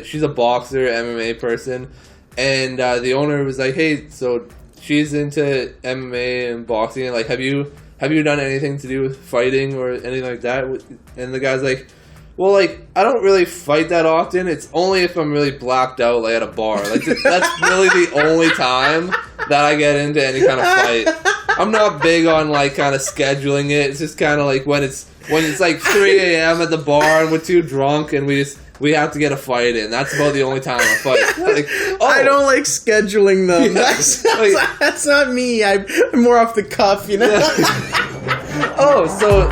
she's a boxer, MMA person, and the owner was like, "Hey, so she's into MMA and boxing. And, like, have you done anything to do with fighting or anything like that?" And the guy's like, "Well, like, I don't really fight that often. It's only if I'm really blacked out, like at a bar. Like, that's really the only time that I get into any kind of fight. I'm not big on like kind of scheduling it. It's just kind of like when it's like 3 a.m. at the bar and we're too drunk and we have to get a fight in. That's about the only time I fight." Like, I don't like scheduling them. Yeah. That's not me. I'm more off the cuff, you know? Oh, so...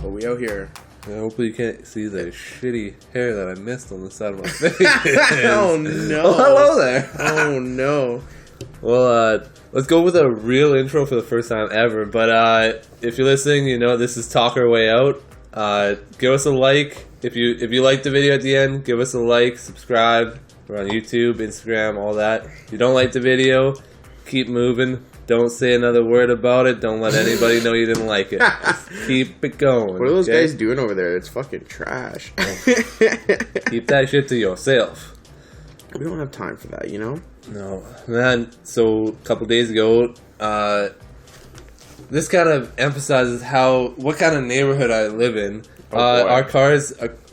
But we out here. Hopefully you can't see the shitty hair that I missed on the side of my face. Oh, no. Oh, hello there. Oh, no. Well, let's go with a real intro for the first time ever. But if you're listening, you know this is Talk Our Way Out. Give us a like. If you like the video at the end, give us a like, subscribe. We're on YouTube, Instagram, all that. If you don't like the video, keep moving. Don't say another word about it. Don't let anybody know you didn't like it. Just keep it going. What are those guys doing over there? It's fucking trash. Keep that shit to yourself. We don't have time for that, you know? No. Man, so a couple days ago, this kind of emphasizes what kind of neighborhood I live in. A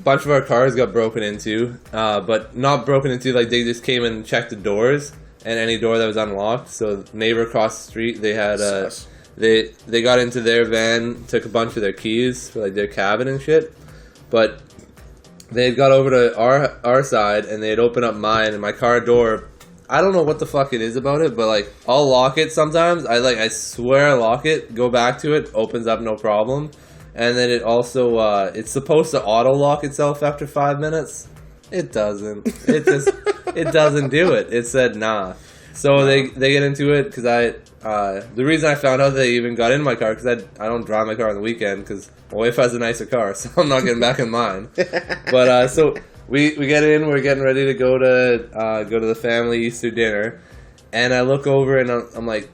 bunch of our cars got broken into, but not broken into, like they just came and checked the doors. And any door that was unlocked. So neighbor across the street, they had they got into their van, took a bunch of their keys for like their cabin and shit. But they had got over to our side and they had opened up mine and my car door. I don't know what the fuck it is about it, but like I'll lock it sometimes. I swear I lock it, go back to it, opens up no problem. And then it also it's supposed to auto lock itself after 5 minutes. It doesn't. It doesn't do it. It said nah. So they get into it because the reason I found out they even got in my car because I don't drive my car on the weekend because my wife has a nicer car, so I'm not getting back in mine. But so we get in. We're getting ready to go to the family Easter dinner, and I look over and I'm like,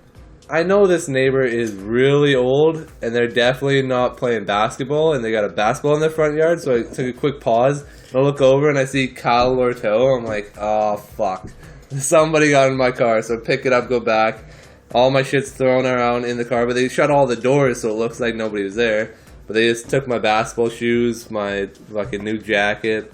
I know this neighbor is really old, and they're definitely not playing basketball, and they got a basketball in their front yard, so I took a quick pause, and I look over, and I see Kyle Lorteau. I'm like, oh, fuck. Somebody got in my car, so I pick it up, go back. All my shit's thrown around in the car, but they shut all the doors, so it looks like nobody was there. But they just took my basketball shoes, my fucking new jacket.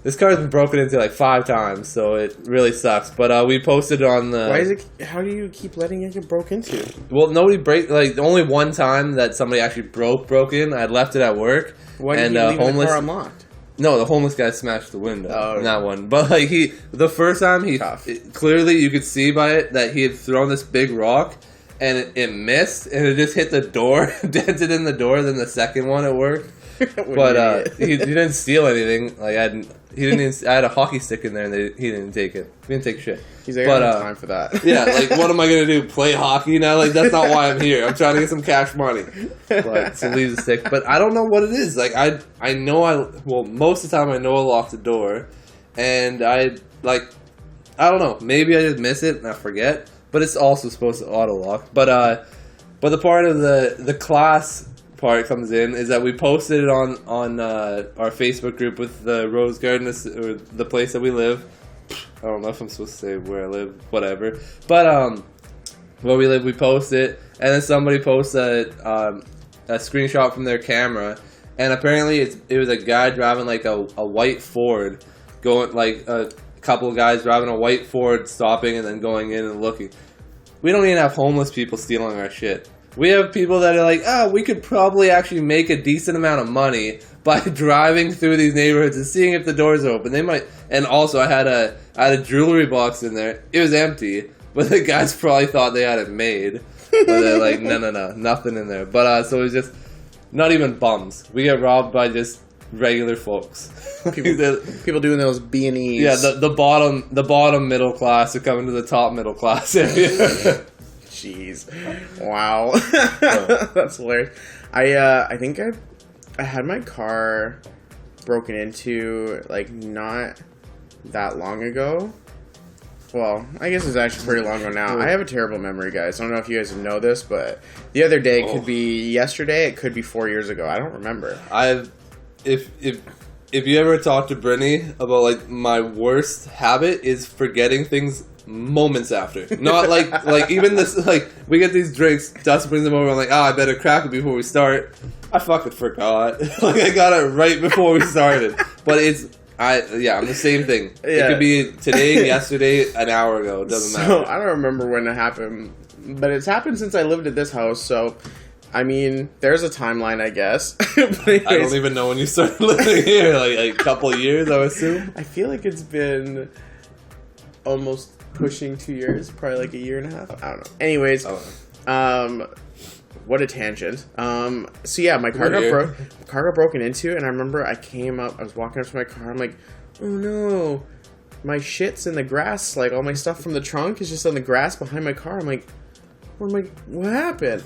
This car's been broken into like 5 times, so it really sucks. But we posted on the... Why is it... How do you keep letting it get broke into? Well, nobody only one time that somebody actually broke in. I left it at work. Why did you leave the car unlocked? No, the homeless guy smashed the window. Oh, in that one. But like the first time clearly you could see by it that he had thrown this big rock and it missed and it just hit the door, dented in the door. Then the second one it worked. But he didn't steal anything. Like I had a hockey stick in there, and he didn't take it. He didn't take shit. He's like, I don't have time for that. Yeah, like what am I gonna do? Play hockey now? Like that's not why I'm here. I'm trying to get some cash money. But so leave the stick. But I don't know what it is. Like I know most of the time I know I locked the door, and I don't know. Maybe I just miss it and I forget. But it's also supposed to auto lock. But the part of the class part comes in is that we posted it on our Facebook group with the Rose Garden, or the place that we live. I don't know if I'm supposed to say where I live, whatever. But where we live, we post it, and then somebody posts a screenshot from their camera, and apparently it was a guy driving like a white Ford, going like a couple of guys driving a white Ford, stopping and then going in and looking. We don't even have homeless people stealing our shit. We have people that are like, we could probably actually make a decent amount of money by driving through these neighborhoods and seeing if the doors are open. They might. And also, I had a jewelry box in there. It was empty, but the guys probably thought they had it made. But they're like, no, nothing in there. But so it was just not even bums. We get robbed by just regular folks. People doing those B&Es. Yeah, the bottom middle class are coming to the top middle class area. Jeez. Wow. That's hilarious. I think I had my car broken into like not that long ago. Well, I guess it's actually pretty long ago now. I have a terrible memory, guys. I don't know if you guys know this, but the other day could be yesterday. It could be 4 years ago. I don't remember. If you ever talk to Brittany about like my worst habit is forgetting things moments after. Not like even this, like we get these drinks, Dustin brings them over, I'm like, I better crack it before we start. I fucking forgot. Like I got it right before we started. But I'm the same thing. Yeah. It could be today, yesterday, an hour ago. It doesn't matter. I don't remember when it happened, but it's happened since I lived at this house, so I mean, there's a timeline, I guess. Anyways, I don't even know when you started living here. Like a couple of years, I would assume. I feel like it's been almost pushing 2 years, probably like a year and a half. I don't know. Anyways, what a tangent. So yeah, my car got broken into, and I remember I was walking up to my car. I'm like, oh no, my shit's in the grass. Like all my stuff from the trunk is just on the grass behind my car. I'm like, what happened?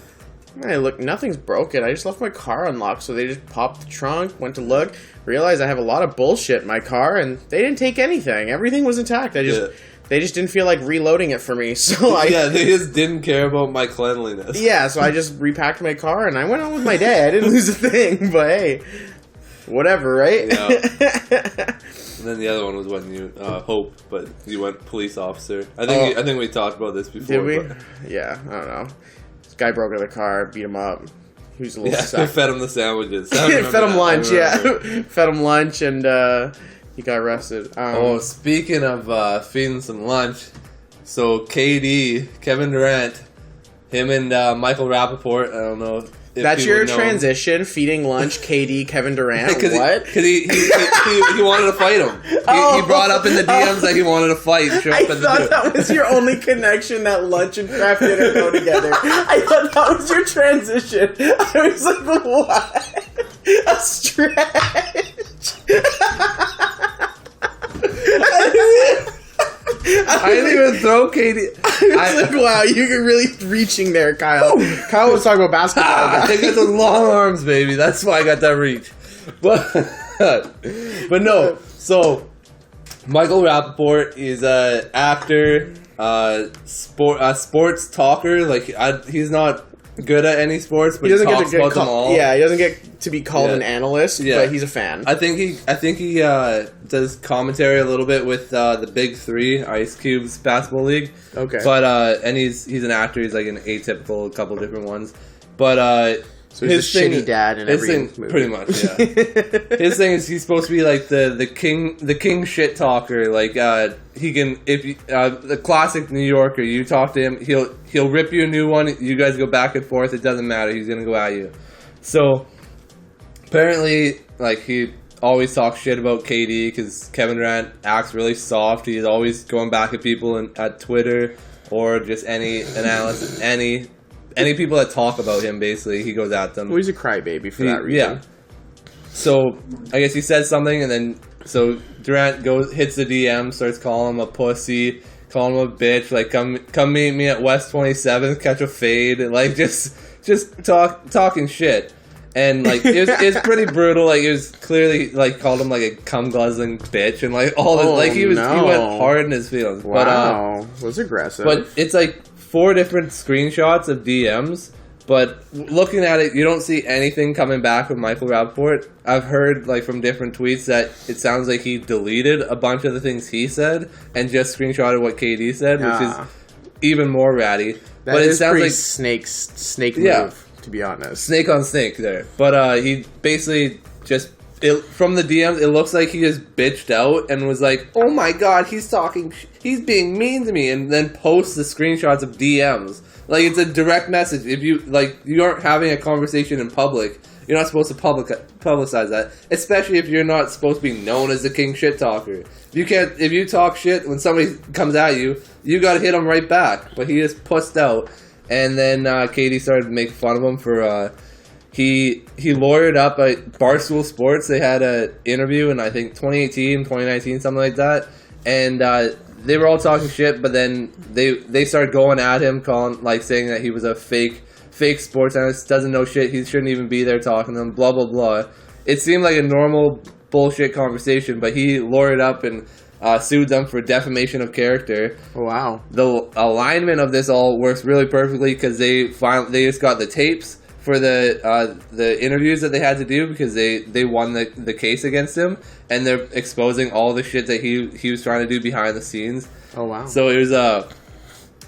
And I look, nothing's broken. I just left my car unlocked, so they just popped the trunk, went to look, realized I have a lot of bullshit in my car, and they didn't take anything. Everything was intact. They just didn't feel like reloading it for me, so they just didn't care about my cleanliness. Yeah, so I just repacked my car, and I went on with my day. I didn't lose a thing, but hey, whatever, right? Yeah. And then the other one was when you but you went police officer. I think we talked about this before. Did we? But... Yeah, I don't know. Guy broke into the car, beat him up. He was a little sack. Fed him the sandwiches. Fed him lunch, Fed him lunch, and he got arrested. Speaking of feeding some lunch, so Kevin Durant, him and Michael Rappaport, I don't know if that's your transition, feeding lunch, KD, Kevin Durant, what? Because he wanted to fight him. He brought up in the DMs that he wanted to fight. I thought that was your only connection, that lunch and craft dinner go together. I thought that was your transition. I was like, what? A stretch. I didn't even throw Katie. I was like, wow, you're really reaching there, Kyle. Kyle was talking about basketball. I got those long arms, baby. That's why I got that reach. But no. So, Michael Rappaport is an actor, sports talker. Like, he's not good at any sports, but he talks about them all. Yeah, he doesn't get to be called an analyst, but he's a fan. I think he does commentary a little bit with the Big Three, Ice Cube's basketball league. Okay, but and he's an actor. He's like an atypical, a couple different ones. But so he's a shitty dad in every movie. Pretty much, yeah. His thing is he's supposed to be like the king shit talker. Like he can, if you, the classic New Yorker, you talk to him, he'll rip you a new one. You guys go back and forth. It doesn't matter. He's gonna go at you. So apparently, like he always talks shit about KD because Kevin Durant acts really soft. He's always going back at people at Twitter or just any analyst, any people that talk about him, basically, he goes at them. Well, he's a crybaby for that reason. Yeah. So, I guess he says something, and then, so Durant hits the DM, starts calling him a pussy, calling him a bitch, like, come meet me at West 27th, catch a fade, and, like, just talking shit. And, like, it was pretty brutal, like, it was clearly, like, called him, like, a cum-guzzling bitch, and, like, all this, like, he went hard in his feelings. Wow, but, was aggressive. But it's, like, 4 different screenshots of DMs, but looking at it, you don't see anything coming back with Michael Rappaport. I've heard, like, from different tweets that it sounds like he deleted a bunch of the things he said and just screenshotted what KD said, which is even more ratty. But it sounds like snake move, to be honest. Snake on snake there. But he basically just... from the DMs, it looks like he just bitched out and was like, "Oh my god, he's he's being mean to me," and then posts the screenshots of DMs. Like, it's a direct message. If you aren't having a conversation in public, you're not supposed to publicize that, especially if you're not supposed to be known as the king shit talker. If you talk shit when somebody comes at you, you gotta hit them right back. But he just pussed out, and then Katie started making fun of him for. He lawyered up at Barstool Sports. They had an interview in, I think, 2018, 2019, something like that. And they were all talking shit, but then they started going at him, saying that he was a fake sports analyst, doesn't know shit, he shouldn't even be there talking to them, blah, blah, blah. It seemed like a normal bullshit conversation, but he lawyered up and sued them for defamation of character. Oh, wow. The alignment of this all works really perfectly because they just got the tapes for the interviews that they had to do because they won the case against him, and they're exposing all the shit that he was trying to do behind the scenes. Oh, wow. So it was the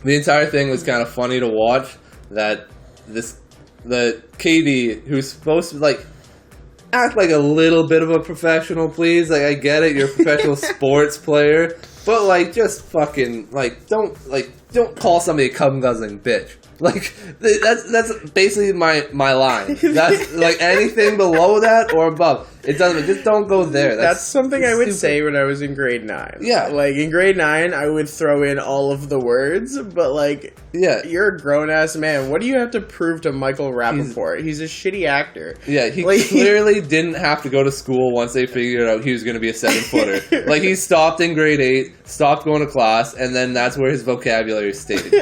entire thing was kind of funny to watch. That the KD, who's supposed to like act like a little bit of a professional, please. Like, I get it, you're a professional sports player, but like, just fucking don't call somebody a cum guzzling bitch. Like, that's basically my line. That's like anything below that or above. It doesn't. Just don't go there. That's something I would say when I was in grade 9. Yeah, like in grade 9, I would throw in all of the words, but like, yeah, you're a grown ass man. What do you have to prove to Michael Rappaport? He's a shitty actor. Yeah, he clearly didn't have to go to school once they figured out he was going to be a 7-footer. Like, he stopped in grade 8, stopped going to class, and then that's where his vocabulary stayed.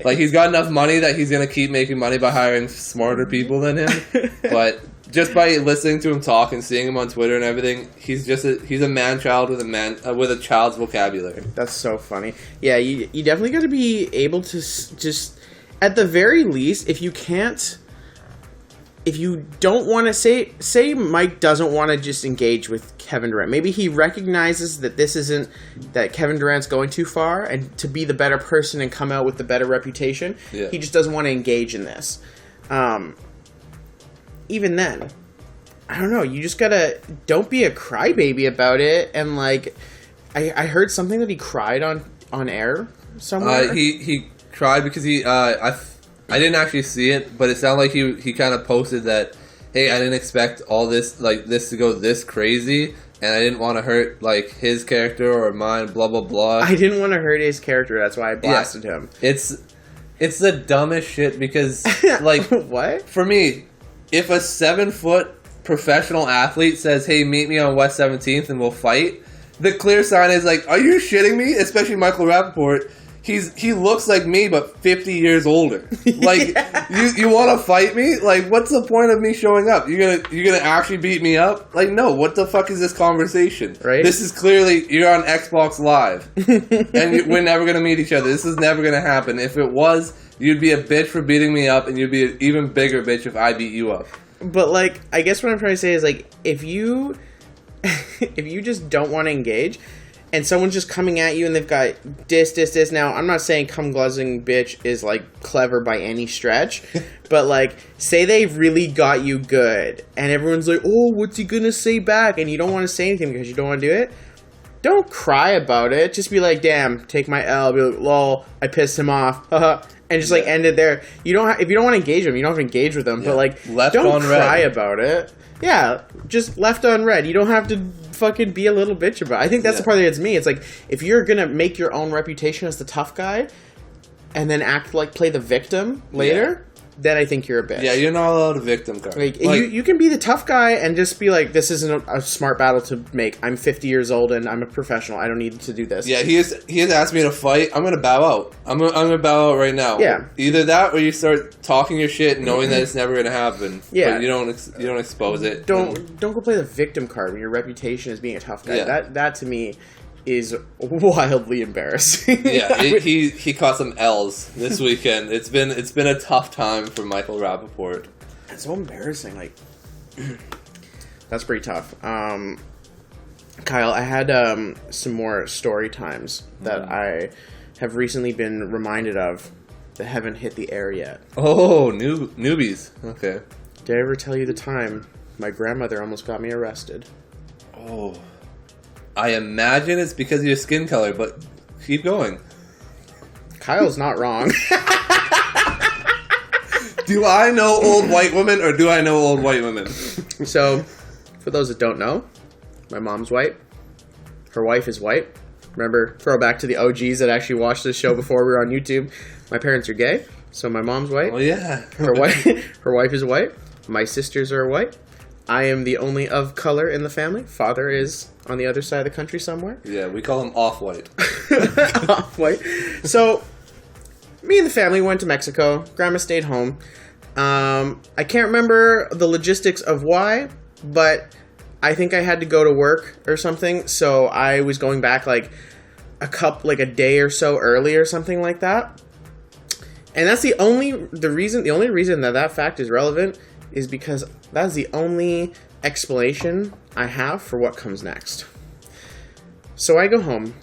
Like, he's got enough money that he's going to keep making money by hiring smarter people than him, but just by listening to him talk and seeing him on Twitter and everything, he's a man-child with a child's vocabulary. That's so funny. Yeah, you definitely got to be able to just, at the very least, if you don't want to say Mike doesn't want to just engage with Kevin Durant. Maybe he recognizes that that Kevin Durant's going too far, and to be the better person and come out with the better reputation, he just doesn't want to engage in this. Even then, I don't know, you just gotta, don't be a crybaby about it. And like, I heard something that he cried on air somewhere. He cried because I didn't actually see it, but it sounded like he kind of posted that, hey, I didn't expect all this to go this crazy, and I didn't want to hurt like his character or mine, blah blah blah. I didn't want to hurt his character, that's why I blasted him. It's the dumbest shit because like what? For me, if a 7-foot professional athlete says, hey, meet me on West 17th and we'll fight, the clear sign is like, are you shitting me? Especially Michael Rappaport. He looks like me, but 50 years older. Like, you want to fight me? Like, what's the point of me showing up? You're gonna actually beat me up? Like, no. What the fuck is this conversation? Right? This is clearly, you're on Xbox Live, and we're never gonna meet each other. This is never gonna happen. If it was, you'd be a bitch for beating me up, and you'd be an even bigger bitch if I beat you up. But like, I guess what I'm trying to say is like, if you just don't want to engage, and someone's just coming at you and they've got this. Now, I'm not saying cum guzzling bitch is, like, clever by any stretch. But, like, say they really got you good. And everyone's like, oh, what's he gonna say back? And you don't want to say anything because you don't want to do it. Don't cry about it. Just be like, damn, take my L. Be like, lol, I pissed him off. And just, like, end it there. You don't if you don't want to engage them, you don't have to engage with them. Yeah. But, like, don't cry about it. Yeah, just left unread. You don't have to fucking be a little bitch about it. I think that's the part that gets me. It's like, if you're gonna make your own reputation as the tough guy and then act like play the victim later, then I think you're a bitch. Yeah, you're not allowed a victim card. Like you can be the tough guy and just be like, this isn't a smart battle to make. I'm 50 years old and I'm a professional. I don't need to do this. Yeah, he has asked me to fight. I'm gonna bow out. I'm gonna bow out right now. Yeah. Either that or you start talking your shit knowing that it's never gonna happen. Yeah. But you don't expose it. Don't go play the victim card when your reputation is being a tough guy. Yeah. That to me is wildly embarrassing. Yeah, he caught some L's this weekend. It's been a tough time for Michael Rappaport. It's so embarrassing. Like, that's pretty tough. Kyle, I had some more story times that I have recently been reminded of that haven't hit the air yet. Oh, newbies. Okay. Did I ever tell you the time my grandmother almost got me arrested? Oh. I imagine it's because of your skin color, but keep going. Kyle's not wrong. Do I know old white women or do I know old white women? So, for those that don't know, my mom's white. Her wife is white. Remember, throwback to the OGs that actually watched this show before we were on YouTube. My parents are gay, so my mom's white. Oh, yeah. Her wife is white. My sisters are white. I am the only of color in the family. Father is on the other side of the country somewhere. Yeah, we call him off-white. Off-white. So, me and the family went to Mexico. Grandma stayed home. I can't remember the logistics of why, but I think I had to go to work or something, so I was going back like a day or so early or something like that. And that's the only reason that fact is relevant is because that's the only explanation I have for what comes next. So I go home.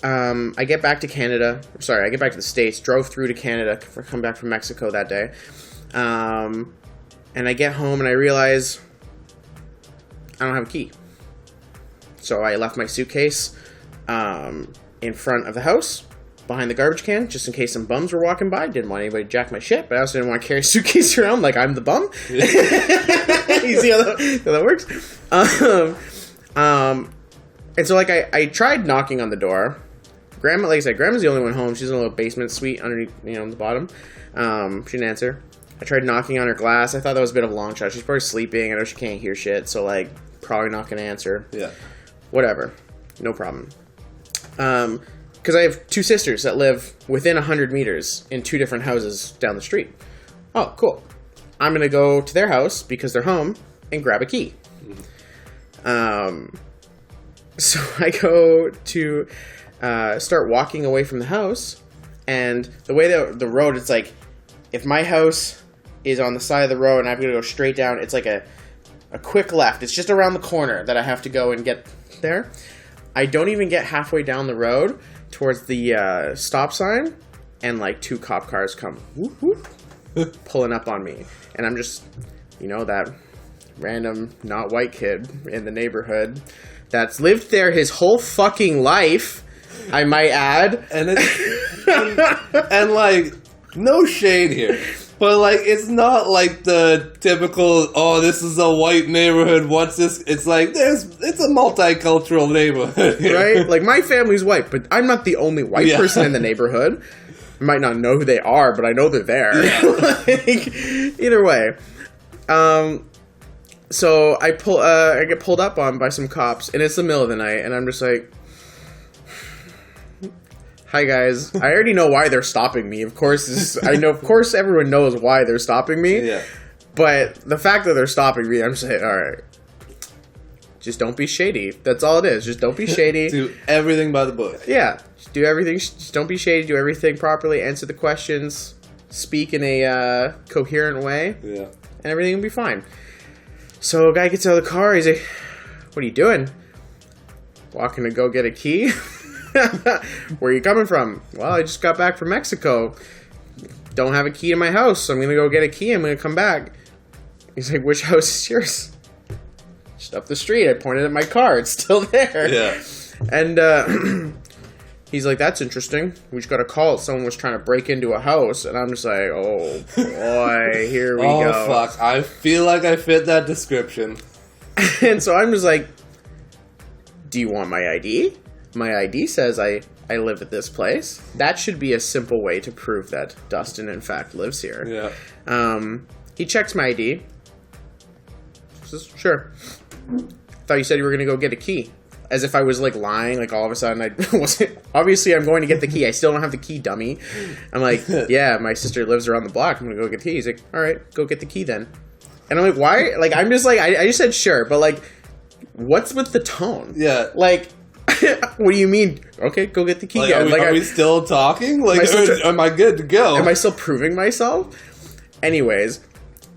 I get back to Canada. Sorry, I get back to the States. Drove through to Canada for come back from Mexico that day. And I get home and I realize I don't have a key. So I left my suitcase in front of the house, behind the garbage can, just in case some bums were walking by. Didn't want anybody to jack my shit, but I also didn't want to carry a suitcase around like I'm the bum. You see how that works? And so, like, I tried knocking on the door. Grandma, like I said, Grandma's the only one home. She's in a little basement suite underneath, on the bottom. She didn't answer. I tried knocking on her glass. I thought that was a bit of a long shot. She's probably sleeping. I know she can't hear shit, so, like, probably not going to answer. Yeah. Whatever. No problem. Because I have two sisters that live within 100 meters in two different houses down the street. Oh, cool. I'm going to go to their house because they're home and grab a key. So I go to start walking away from the house, and the way the road, it's like, if my house is on the side of the road and I'm going to go straight down, it's like a quick left. It's just around the corner that I have to go and get there. I don't even get halfway down the road towards the stop sign, and like two cop cars come whoop, whoop, pulling up on me. And I'm just, that random not white kid in the neighborhood that's lived there his whole fucking life, I might add. And like, no shade here, but like, it's not like the typical, this is a white neighborhood, what's this? It's like, it's a multicultural neighborhood here. Right? Like, my family's white, but I'm not the only white person in the neighborhood. I might not know who they are, but I know they're there. Yeah. Like, either way. So I get pulled up on by some cops, and it's the middle of the night, and I'm just like, hi guys. I already know why they're stopping me. Of course, of course everyone knows why they're stopping me. Yeah. But the fact that they're stopping me, I'm just like, all right, just don't be shady. That's all it is. Just don't be shady. Do everything by the book. Yeah. Just do everything. Just don't be shady. Do everything properly. Answer the questions. Speak in a coherent way. Yeah. And everything will be fine. So a guy gets out of the car. He's like, what are you doing? Walking to go get a key? Where are you coming from? Well, I just got back from Mexico. Don't have a key in my house, so I'm going to go get a key. I'm going to come back. He's like, which house is yours? Just up the street. I pointed at my car. It's still there. Yeah. And he's like, that's interesting. We just got a call. Someone was trying to break into a house. And I'm just like, oh, boy, here we go. Oh, fuck. I feel like I fit that description. And so I'm just like, do you want my ID? My ID says I live at this place. That should be a simple way to prove that Dustin, in fact, lives here. Yeah. He checks my ID. Says, sure. Thought you said you were going to go get a key. As if I was, like, lying. Like, all of a sudden, I wasn't. Obviously, I'm going to get the key. I still don't have the key, dummy. I'm like, yeah, my sister lives around the block. I'm going to go get the key. He's like, all right, go get the key then. And I'm like, why? Like, I'm just like, I just said sure. But, like, what's with the tone? Yeah. Like, what do you mean? Okay, go get the key. Like, are we still talking? Like, am I good to go? Am I still proving myself? Anyways,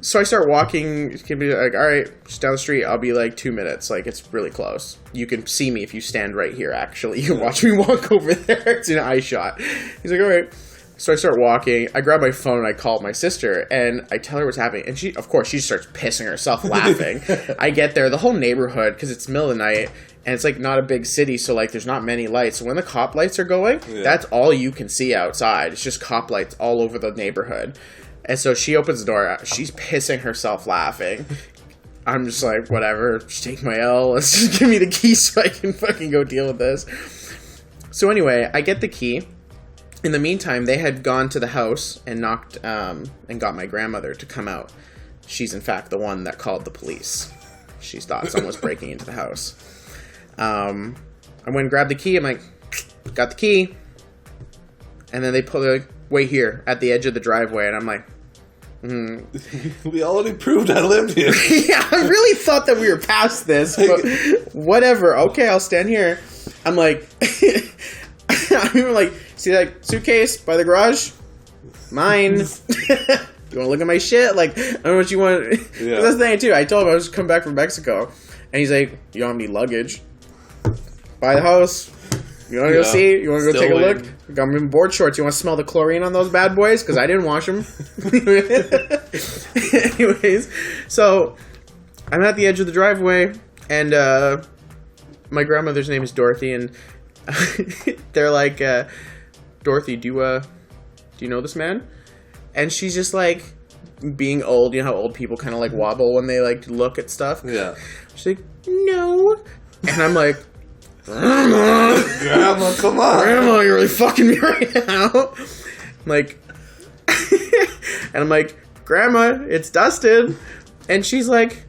so I start walking. It can be like, all right, just down the street. I'll be like 2 minutes. Like, it's really close. You can see me if you stand right here, actually. You can watch me walk over there. It's an eye shot. He's like, all right. So I start walking. I grab my phone and I call my sister and I tell her what's happening. And she, of course, she starts pissing herself laughing. I get there. The whole neighborhood, because it's middle of the night, and it's like not a big city, so like there's not many lights. So when the cop lights are going, that's all you can see outside. It's just cop lights all over the neighborhood. And so she opens the door. She's pissing herself laughing. I'm just like, whatever. Just take my L. Let's just give me the key so I can fucking go deal with this. So anyway, I get the key. In the meantime, they had gone to the house and knocked and got my grandmother to come out. She's in fact the one that called the police. She thought someone was breaking into the house. I went and grabbed the key. I'm like, got the key. And then they're like, wait here at the edge of the driveway. And I'm like, We already proved I lived here. Yeah, I really thought that we were past this, but whatever. Okay, I'll stand here. I'm like, I'm like, see that suitcase by the garage? Mine. You want to look at my shit? Like, I don't know what you want. Yeah. That's the thing, too. I told him I was coming back from Mexico. And he's like, you don't have any luggage? Buy the house. You want to go see? You want to go take a look? Got them in board shorts. You want to smell the chlorine on those bad boys? Because I didn't wash them. Anyways, so I'm at the edge of the driveway. And my grandmother's name is Dorothy. And they're like, Dorothy, do you know this man? And she's just like, being old, you know how old people kind of like wobble when they like look at stuff? Yeah. She's like, no. And I'm like, Grandma, come on. Grandma, you're really fucking me right now. I'm like, and I'm like, Grandma, it's Dustin. And she's like,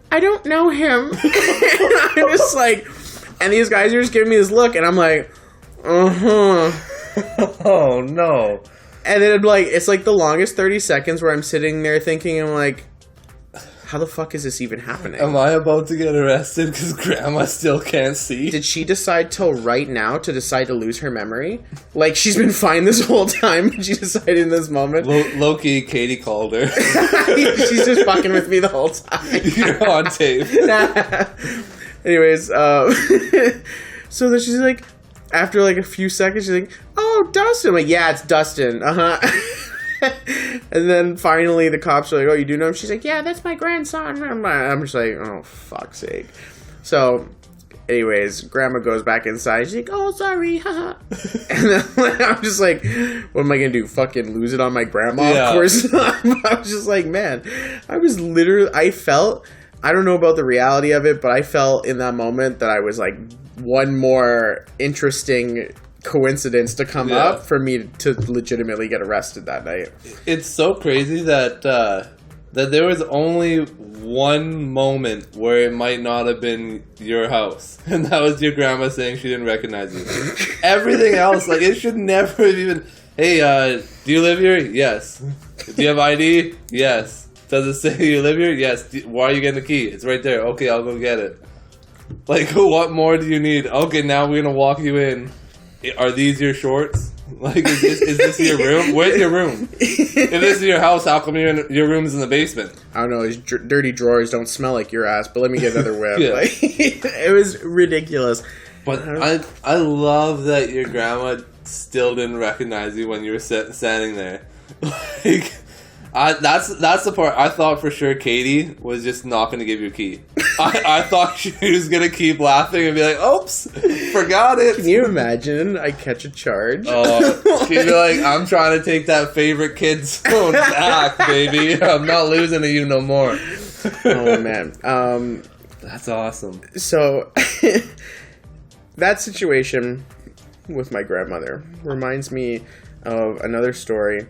I don't know him. And I'm just like, and these guys are just giving me this look, and I'm like, Oh, no. And then it's like the longest 30 seconds where I'm sitting there thinking, I'm like, how the fuck is this even happening? Am I about to get arrested because Grandma still can't see? Did she decide till right now to decide to lose her memory? Like, she's been fine this whole time, but she decided in this moment. Low-key, Katie called her. She's just fucking with me the whole time. You're on tape. Anyways, so then she's like, after like a few seconds, she's like, oh, Dustin. I'm like, yeah, it's Dustin. And then finally the cops are like, oh, you do know him? She's like, yeah, that's my grandson. I'm just like, oh, fuck's sake. So, anyways, Grandma goes back inside. She's like, oh, sorry. And then I'm just like, what am I going to do? Fucking lose it on my grandma? Yeah. Of course not. I was just like, man, I felt, I don't know about the reality of it, but I felt in that moment that I was like, one more interesting coincidence to come up for me to legitimately get arrested that night. It's so crazy that that there was only one moment where it might not have been your house, and that was your grandma saying she didn't recognize you. Everything else, like, it should never have even, hey, do you live here? Yes. Do you have ID? Yes. Does it say you live here? Yes. Why are you getting the key? It's right there. Okay, I'll go get it. Like, what more do you need? Okay, now we're gonna walk you in. Are these your shorts? Like, is this your room? Where's your room? If this is your house, how come your room's in the basement? I don't know. These dirty drawers don't smell like your ass, but let me get another whip. Yeah. Like, it was ridiculous. But I love that your grandma still didn't recognize you when you were standing there. Like, that's the part. I thought for sure Katie was just not going to give you a key. I thought she was going to keep laughing and be like, oops, forgot it. Can you imagine I catch a charge? Oh, she'd be like, I'm trying to take that favorite kid's phone back, baby. I'm not losing to you no more. Oh, man. That's awesome. So, that situation with my grandmother reminds me of another story.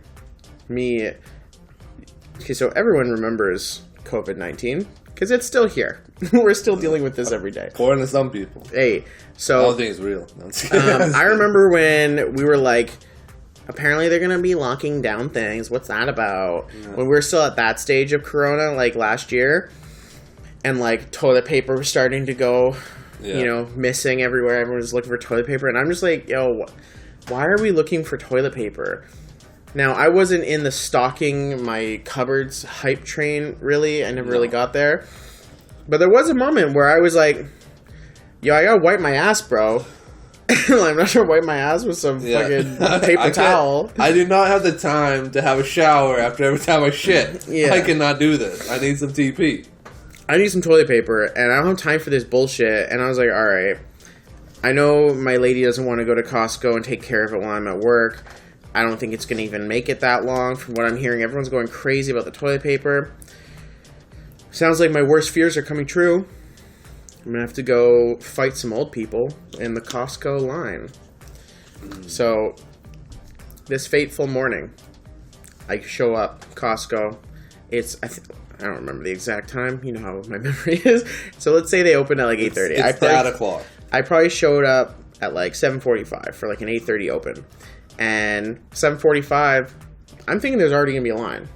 Okay, so everyone remembers COVID-19 because it's still here. We're still dealing with this every day. According to some people. Hey, so I don't think it's real. I remember when we were like, apparently they're going to be locking down things. What's that about? Yeah. When we were still at that stage of Corona, like last year, and like toilet paper was starting to go, missing everywhere. Everyone was looking for toilet paper. And I'm just like, yo, why are we looking for toilet paper? Now, I wasn't in the stocking my cupboards hype train, really. I never really got there. But there was a moment where I was like, yo, I gotta wipe my ass, bro. I'm not sure wipe my ass with some fucking paper towel. I do not have the time to have a shower after every time I shit. Yeah. I cannot do this. I need some TP. I need some toilet paper, and I don't have time for this bullshit. And I was like, all right. I know my lady doesn't want to go to Costco and take care of it while I'm at work. I don't think it's going to even make it that long. From what I'm hearing, everyone's going crazy about the toilet paper. Sounds like my worst fears are coming true. I'm going to have to go fight some old people in the Costco line. So, this fateful morning, I show up, Costco. It's, I don't remember the exact time. You know how my memory is. So, let's say they open at like 8:30. It's that o'clock. I probably showed up at like 7:45 for like an 8:30 open. And 7:45, I'm thinking there's already going to be a line.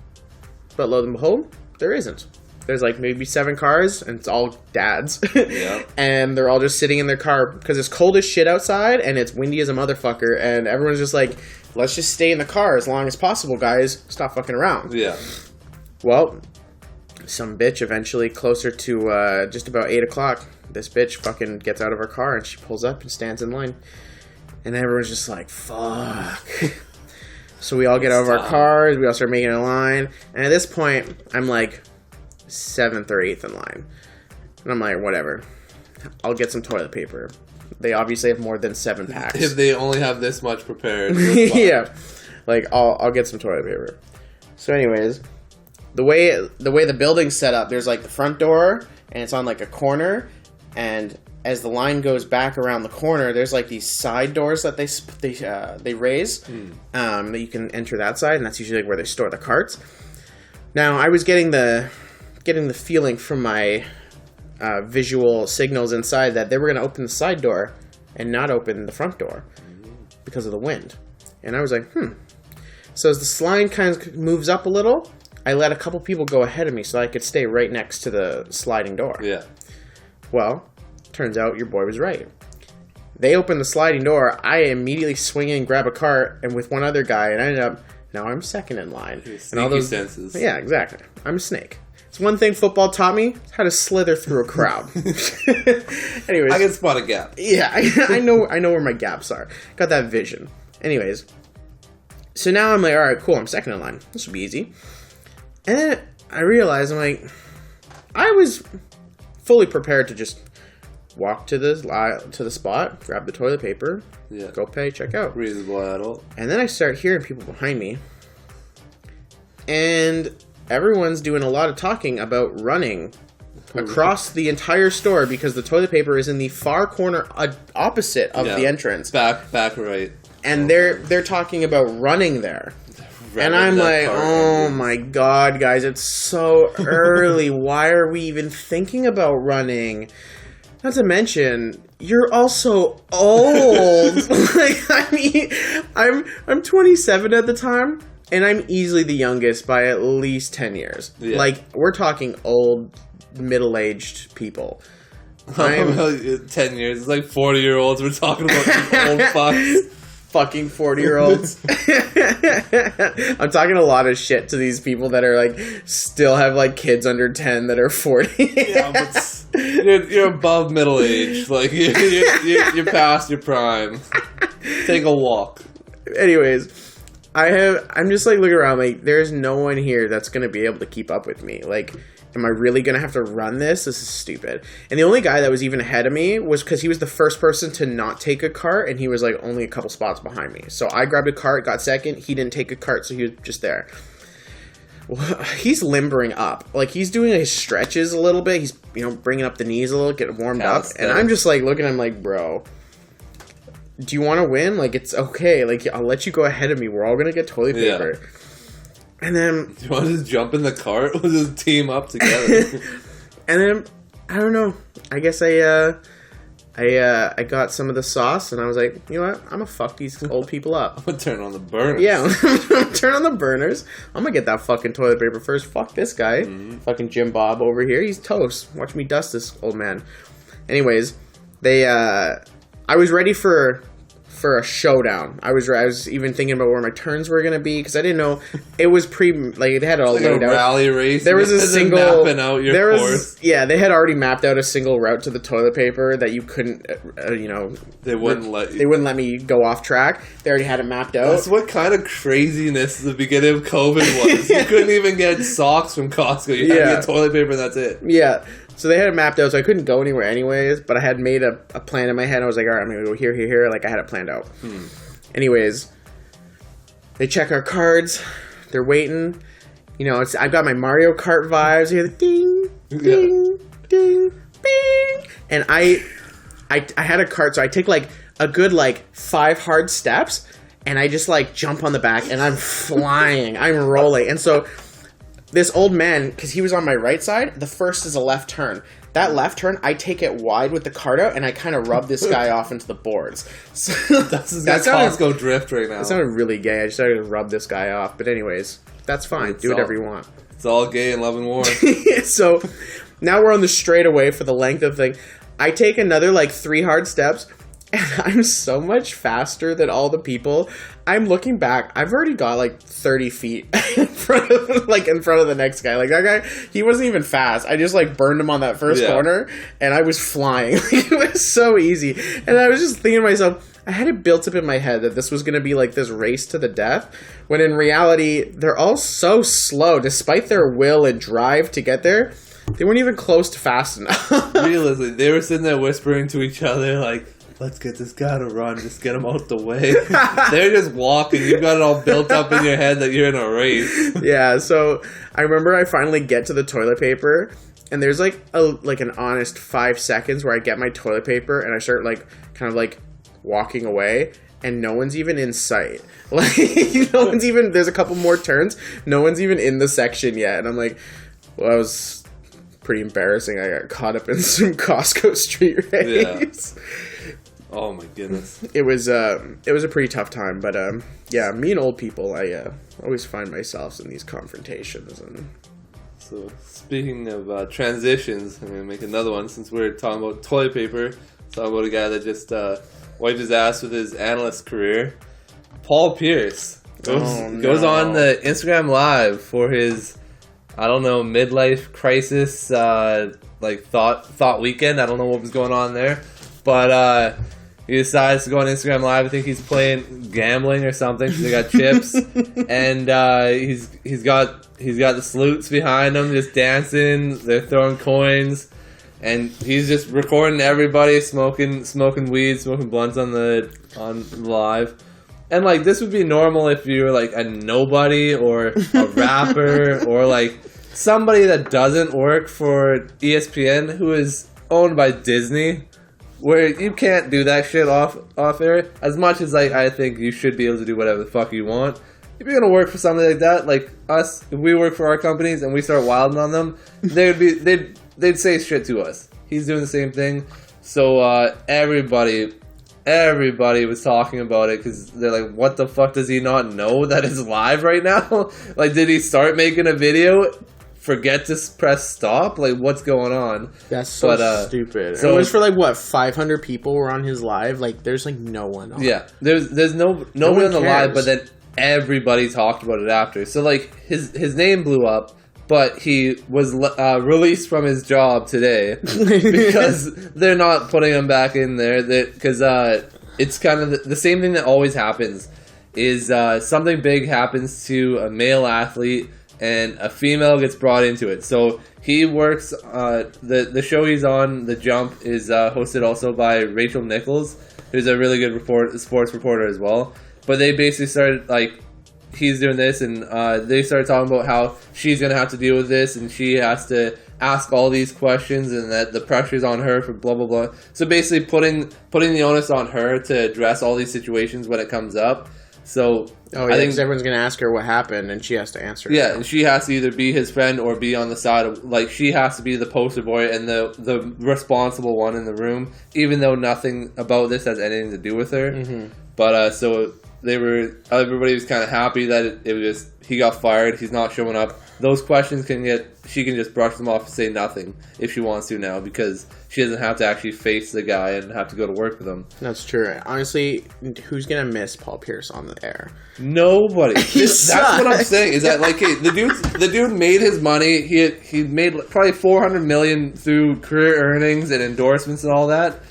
But lo and behold, there isn't. There's like maybe 7 cars, and it's all dads. Yeah. And they're all just sitting in their car because it's cold as shit outside, and it's windy as a motherfucker, and everyone's just like, let's just stay in the car as long as possible, guys. Stop fucking around. Yeah. Well, some bitch eventually, closer to just about 8 o'clock, this bitch fucking gets out of her car, and she pulls up and stands in line. And everyone's just like, fuck. So we all get out of our cars, we all start making a line, and at this point, I'm like 7th or 8th in line. And I'm like, whatever. I'll get some toilet paper. They obviously have more than 7 packs. If they only have this much prepared. Yeah. Like, I'll get some toilet paper. So anyways, the way the building's set up, there's like the front door, and it's on like a corner, and as the line goes back around the corner, there's like these side doors that they raise, that you can enter that side, and that's usually like where they store the carts. Now, I was getting the feeling from my visual signals inside that they were going to open the side door and not open the front door because of the wind. And I was like, So as the line kind of moves up a little, I let a couple people go ahead of me so I could stay right next to the sliding door. Yeah. Well, turns out your boy was right. They opened the sliding door. I immediately swing in, grab a cart, and with one other guy, and I ended up, now I'm second in line. And all those senses. Yeah, exactly. I'm a snake. It's one thing football taught me, how to slither through a crowd. Anyways. I can spot a gap. Yeah, I know where my gaps are. Got that vision. Anyways. So now I'm like, alright, cool, I'm second in line. This will be easy. And then I realized, I'm like, I was fully prepared to just walk to the spot, grab the toilet paper, go pay, check out. Reasonable adult. And then I start hearing people behind me. And everyone's doing a lot of talking about running across the entire store because the toilet paper is in the far corner opposite of the entrance. Back right. And they're talking about running there. And I'm like, oh my god, guys, it's so early. Why are we even thinking about running? Not to mention, you're also old. Like, I mean, I'm 27 at the time, and I'm easily the youngest by at least 10 years. Yeah. Like, we're talking old, middle-aged people. 10 years. It's like 40-year-olds. We're talking about these old fucks. Fucking 40-year-olds. I'm talking a lot of shit to these people that are like still have like kids under 10 that are 40. Yeah, but you're above middle age. Like you're past your prime. Take a walk. Anyways, I'm just like looking around like there's no one here that's gonna be able to keep up with me. Like, am I really going to have to run this? This is stupid. And the only guy that was even ahead of me was because he was the first person to not take a cart, and he was like only a couple spots behind me. So I grabbed a cart, got second. He didn't take a cart, so he was just there. Well, he's limbering up. Like, he's doing his stretches a little bit. He's, bringing up the knees a little, getting warmed up. And I'm just like looking at him like, bro, do you want to win? Like, it's okay. Like, I'll let you go ahead of me. We're all going to get toilet paper. Yeah. And then... Do you want to just jump in the cart? We'll just team up together. And then, I don't know. I guess I got some of the sauce, and I was like, you know what? I'm going to fuck these old people up. I'm going to turn on the burners. Yeah, I'm going to turn on the burners. I'm going to get that fucking toilet paper first. Fuck this guy. Mm-hmm. Fucking Jim Bob over here. He's toast. Watch me dust this old man. Anyways, I was ready for a showdown. I was even thinking about where my turns were going to be because I didn't know it was they had it all laid out. Rally race. There was a single mapping out your course. Yeah, they had already mapped out a single route to the toilet paper that you couldn't they wouldn't let you. They wouldn't let me go off track. They already had it mapped out. That's what kind of craziness the beginning of COVID was. You couldn't even get socks from Costco. You had to get toilet paper and that's it. Yeah. So they had it mapped out, so I couldn't go anywhere anyways, but I had made a plan in my head. I was like, all right, I'm going to go here. Like, I had it planned out. Anyways, they check our cards. They're waiting. I've got my Mario Kart vibes. You hear the ding, ding, ding, bing. And I had a cart, so I take, like, a good, 5 hard steps, and I just, jump on the back, and I'm flying. I'm rolling. And so... this old man, because he was on my right side, the first is a left turn. that left turn, I take it wide with the cart out, and I kind of rub this guy off into the boards. So that sounded Costco drift right now. That sounded really gay. I just started to rub this guy off. But anyways, that's fine. Do whatever you want. It's all gay in love and war. So now we're on the straightaway for the length of thing. I take another like 3 hard steps, and I'm so much faster than all the people. I'm looking back. I've already got like 30 feet in front of the next guy. Like that guy, he wasn't even fast. I just like burned him on that first corner, and I was flying. It was so easy. And I was just thinking to myself, I had it built up in my head that this was going to be like this race to the death, when in reality, they're all so slow, despite their will and drive to get there. They weren't even close to fast enough. Realistically, they were sitting there whispering to each other, like, let's get this guy to run, just get him out the way. They're just walking. You've got it all built up in your head that you're in a race. Yeah, so I remember I finally get to the toilet paper, and there's like an honest 5 seconds where I get my toilet paper, and I start like kind of like walking away, and no one's even in sight. Like, no one's even, there's a couple more turns, no one's even in the section yet, and I'm like, well, that was pretty embarrassing. I got caught up in some Costco street race. Yeah. Oh my goodness. It was a pretty tough time, but yeah, me and old people, I always find myself in these confrontations. And so speaking of transitions, I'm gonna make another one since we're talking about toilet paper. Talk about a guy that just wiped his ass with his analyst career. Paul Pierce goes on the Instagram Live for his, I don't know, midlife crisis, like thought weekend. I don't know what was going on there, but he decides to go on Instagram Live. I think he's playing gambling or something. So they got chips, and he's got the salutes behind him, just dancing. They're throwing coins, and he's just recording everybody smoking weed, smoking blunts on live. And like, this would be normal if you were like a nobody or a rapper or like somebody that doesn't work for ESPN, who is owned by Disney, where you can't do that shit off air. As much as like I think you should be able to do whatever the fuck you want, if you're gonna work for something like that, like us, if we work for our companies and we start wilding on them, they'd say shit to us. He's doing the same thing, so everybody was talking about it because they're like, what the fuck, does he not know that it's live right now? Like, did he start making a video, forget to press stop? Like, what's going on? That's so stupid. So it was for like, what, 500 people were on his live? Like, there's like no one on. Yeah, there's nobody on the live, but then everybody talked about it after. So like, his name blew up, but he was released from his job today because they're not putting him back in there. Because it's kind of the same thing that always happens is something big happens to a male athlete and a female gets brought into it. So he works, the show he's on, The Jump, is hosted also by Rachel Nichols, who's a really good sports reporter as well. But they basically started, like, he's doing this, and they started talking about how she's going to have to deal with this, and she has to ask all these questions, and that the pressure's on her for blah, blah, blah. So basically putting the onus on her to address all these situations when it comes up. So I think everyone's going to ask her what happened, and she has to answer it. Yeah, and she has to either be his friend or be on the side of, like, she has to be the poster boy and the responsible one in the room, even though nothing about this has anything to do with her. Mm-hmm. But so everybody was kind of happy that it was just, he got fired, he's not showing up. Those questions she can just brush them off and say nothing if she wants to now, because she doesn't have to actually face the guy and have to go to work with him. That's true. Honestly, who's gonna miss Paul Pierce on the air? Nobody. That's what I'm saying. Is that, like, hey, the dude made his money. He made probably $400 million through career earnings and endorsements and all that.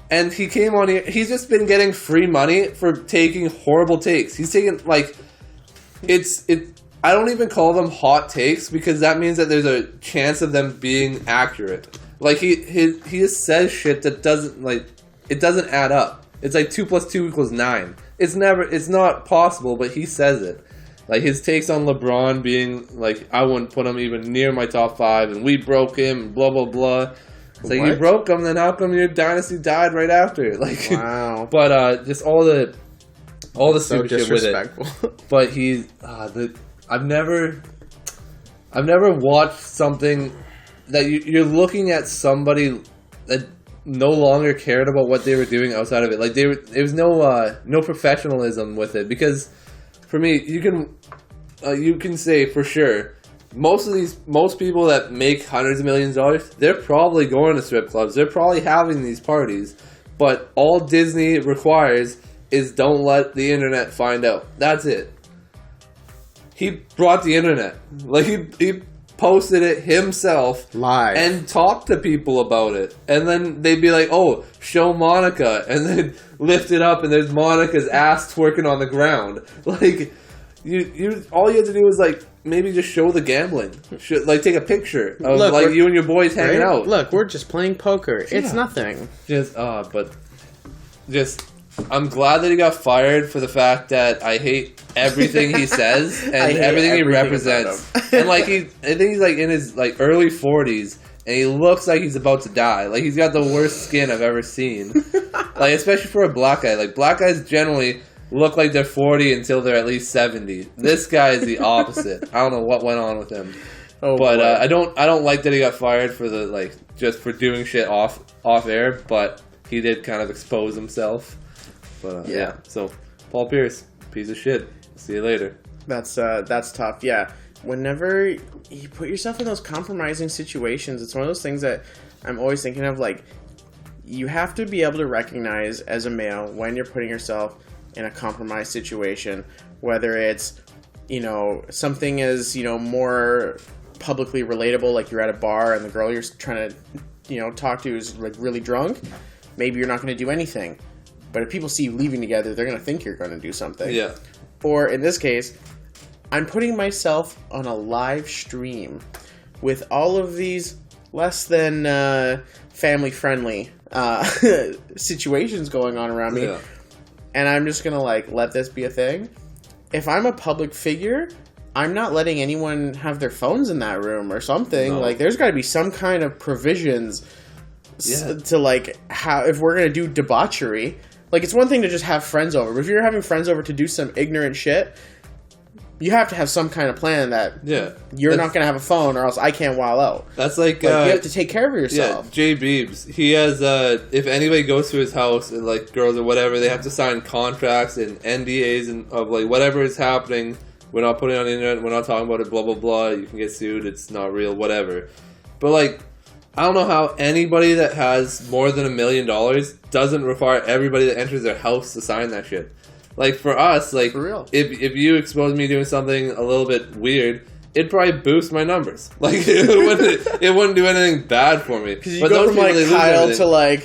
And he came on here. He's just been getting free money for taking horrible takes. He's taking, like, I don't even call them hot takes, because that means that there's a chance of them being accurate. Like, he just says shit that doesn't, like, it doesn't add up. It's like 2 + 2 = 9. It's not possible, but he says it. Like, his takes on LeBron being like, I wouldn't put him even near my top 5, and we broke him, and blah blah blah. It's like, you broke him, then how come your dynasty died right after? Like, wow. But just all the stupid shit with it. But I've never watched something that you're looking at somebody that no longer cared about what they were doing outside of it. Like there was no professionalism with it, because for me, you can say for sure most people that make hundreds of millions of dollars, they're probably going to strip clubs, they're probably having these parties, but all Disney requires is don't let the internet find out. That's it. He brought the internet. Like he posted it himself live and talked to people about it, and then they'd be like, "Oh, show Monica," and then lift it up, and there's Monica's ass twerking on the ground. Like you all you had to do was like maybe just show the gambling, like take a picture of like you and your boys hanging out. Look, we're just playing poker. Yeah. It's nothing. I'm glad that he got fired for the fact that I hate everything he says and everything he represents. And I think he's like in his like early 40s, and he looks like he's about to die. Like he's got the worst skin I've ever seen. Like especially for a black guy. Like black guys generally look like they're 40 until they're at least 70. This guy is the opposite. I don't know what went on with him. I don't like that he got fired for just for doing shit off air, but he did kind of expose himself. But yeah, so Paul Pierce, piece of shit. See you later. That's tough. Yeah, whenever you put yourself in those compromising situations, it's one of those things that I'm always thinking of. Like, you have to be able to recognize as a male when you're putting yourself in a compromised situation, whether it's something as more publicly relatable, like you're at a bar and the girl you're trying to talk to is like really drunk. Maybe you're not going to do anything. But if people see you leaving together, they're going to think you're going to do something. Yeah. Or in this case, I'm putting myself on a live stream with all of these less than family-friendly situations going on around me. Yeah. And I'm just going to let this be a thing. If I'm a public figure, I'm not letting anyone have their phones in that room or something. No. There's got to be some kind of provisions to how if we're going to do debauchery. It's one thing to just have friends over, but if you're having friends over to do some ignorant shit, you have to have some kind of plan that you're not going to have a phone or else I can't wild out. That's you have to take care of yourself. Yeah, Jay Beebs, he has, if anybody goes to his house, and girls or whatever, they have to sign contracts and NDAs and of whatever is happening. We're not putting it on the internet, we're not talking about it, blah, blah, blah, you can get sued, it's not real, whatever. But I don't know how anybody that has more than $1 million doesn't require everybody that enters their house to sign that shit. For us, for real. If you expose me doing something a little bit weird, it'd probably boost my numbers. It wouldn't do anything bad for me. Because you go from Kyle to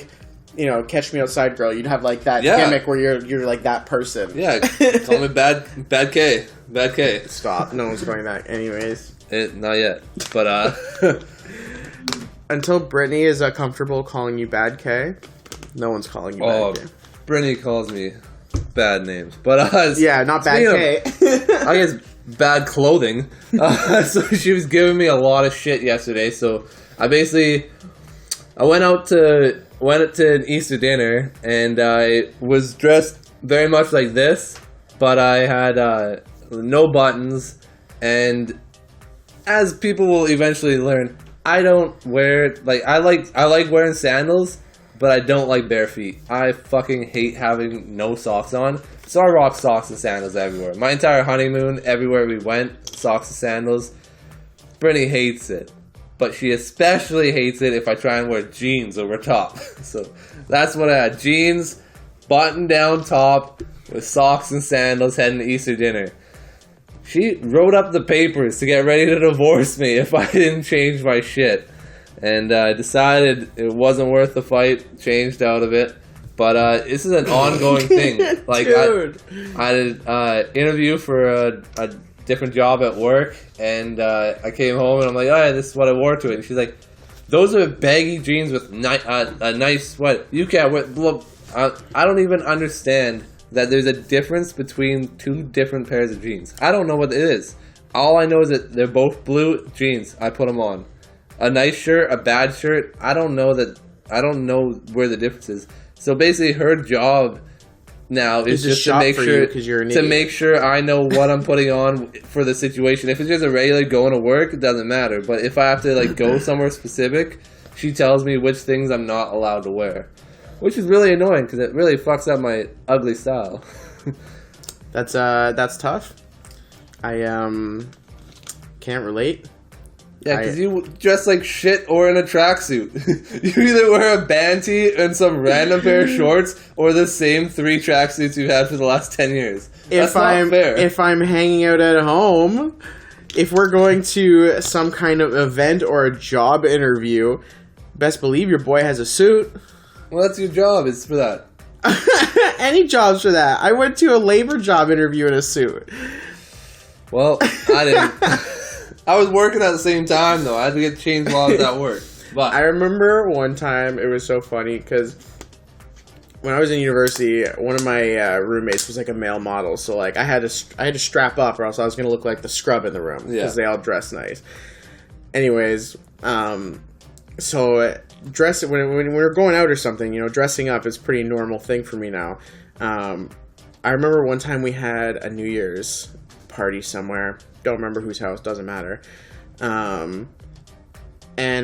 Catch Me Outside girl. You'd have that gimmick where you're that person. Yeah, call me bad K. Bad K. Stop. No one's going back. Anyways. Not yet. But until Brittany is comfortable calling you Bad K, no one's calling you Bad K. Brittany calls me bad names. But not Bad K. I guess bad clothing. So she was giving me a lot of shit yesterday. So I went to an Easter dinner, and I was dressed very much like this, but I had no buttons, and as people will eventually learn, I don't wear I like wearing sandals, but I don't like bare feet. I fucking hate having no socks on. So I rock socks and sandals everywhere. My entire honeymoon, everywhere we went, socks and sandals. Brittany hates it, but she especially hates it if I try and wear jeans over top. So that's what I had: jeans, button down top, with socks and sandals, heading to Easter dinner. She wrote up the papers to get ready to divorce me if I didn't change my shit. And I decided it wasn't worth the fight, changed out of it. But this is an ongoing thing. Dude. I did an interview for a different job at work, and I came home and I'm like, oh, this is what I wore to it. And she's like, those are baggy jeans with a nice sweat. You can't wear... I don't even understand that there's a difference between two different pairs of jeans. I don't know what it is. All I know is that they're both blue jeans. I put them on. A nice shirt, a bad shirt. I don't know where the difference is. So basically, her job now is just to make sure I know what I'm putting on for the situation. If it's just a regular going to work, it doesn't matter. But if I have to like go somewhere specific, she tells me which things I'm not allowed to wear, which is really annoying because it really fucks up my ugly style. That's tough. I can't relate. Yeah, because you dress like shit or in a tracksuit. You either wear a band tee and some random pair of shorts or the same 3 tracksuits you've had for the last 10 years. That's not fair. If I'm hanging out at home, if we're going to some kind of event or a job interview, best believe your boy has a suit. Well, that's your job. It's for that. Any jobs for that. I went to a labor job interview in a suit. Well, I didn't. I was working at the same time, though. I had to get changed while I was at work. But I remember one time, it was so funny, because when I was in university, one of my roommates was like a male model. So like I had to strap up or else I was going to look like the scrub in the room. Because they all dress nice. Anyways, so when we're going out or something, you know, dressing up is a pretty normal thing for me now. I remember one time we had a New Year's party somewhere. Don't remember whose house, doesn't matter. And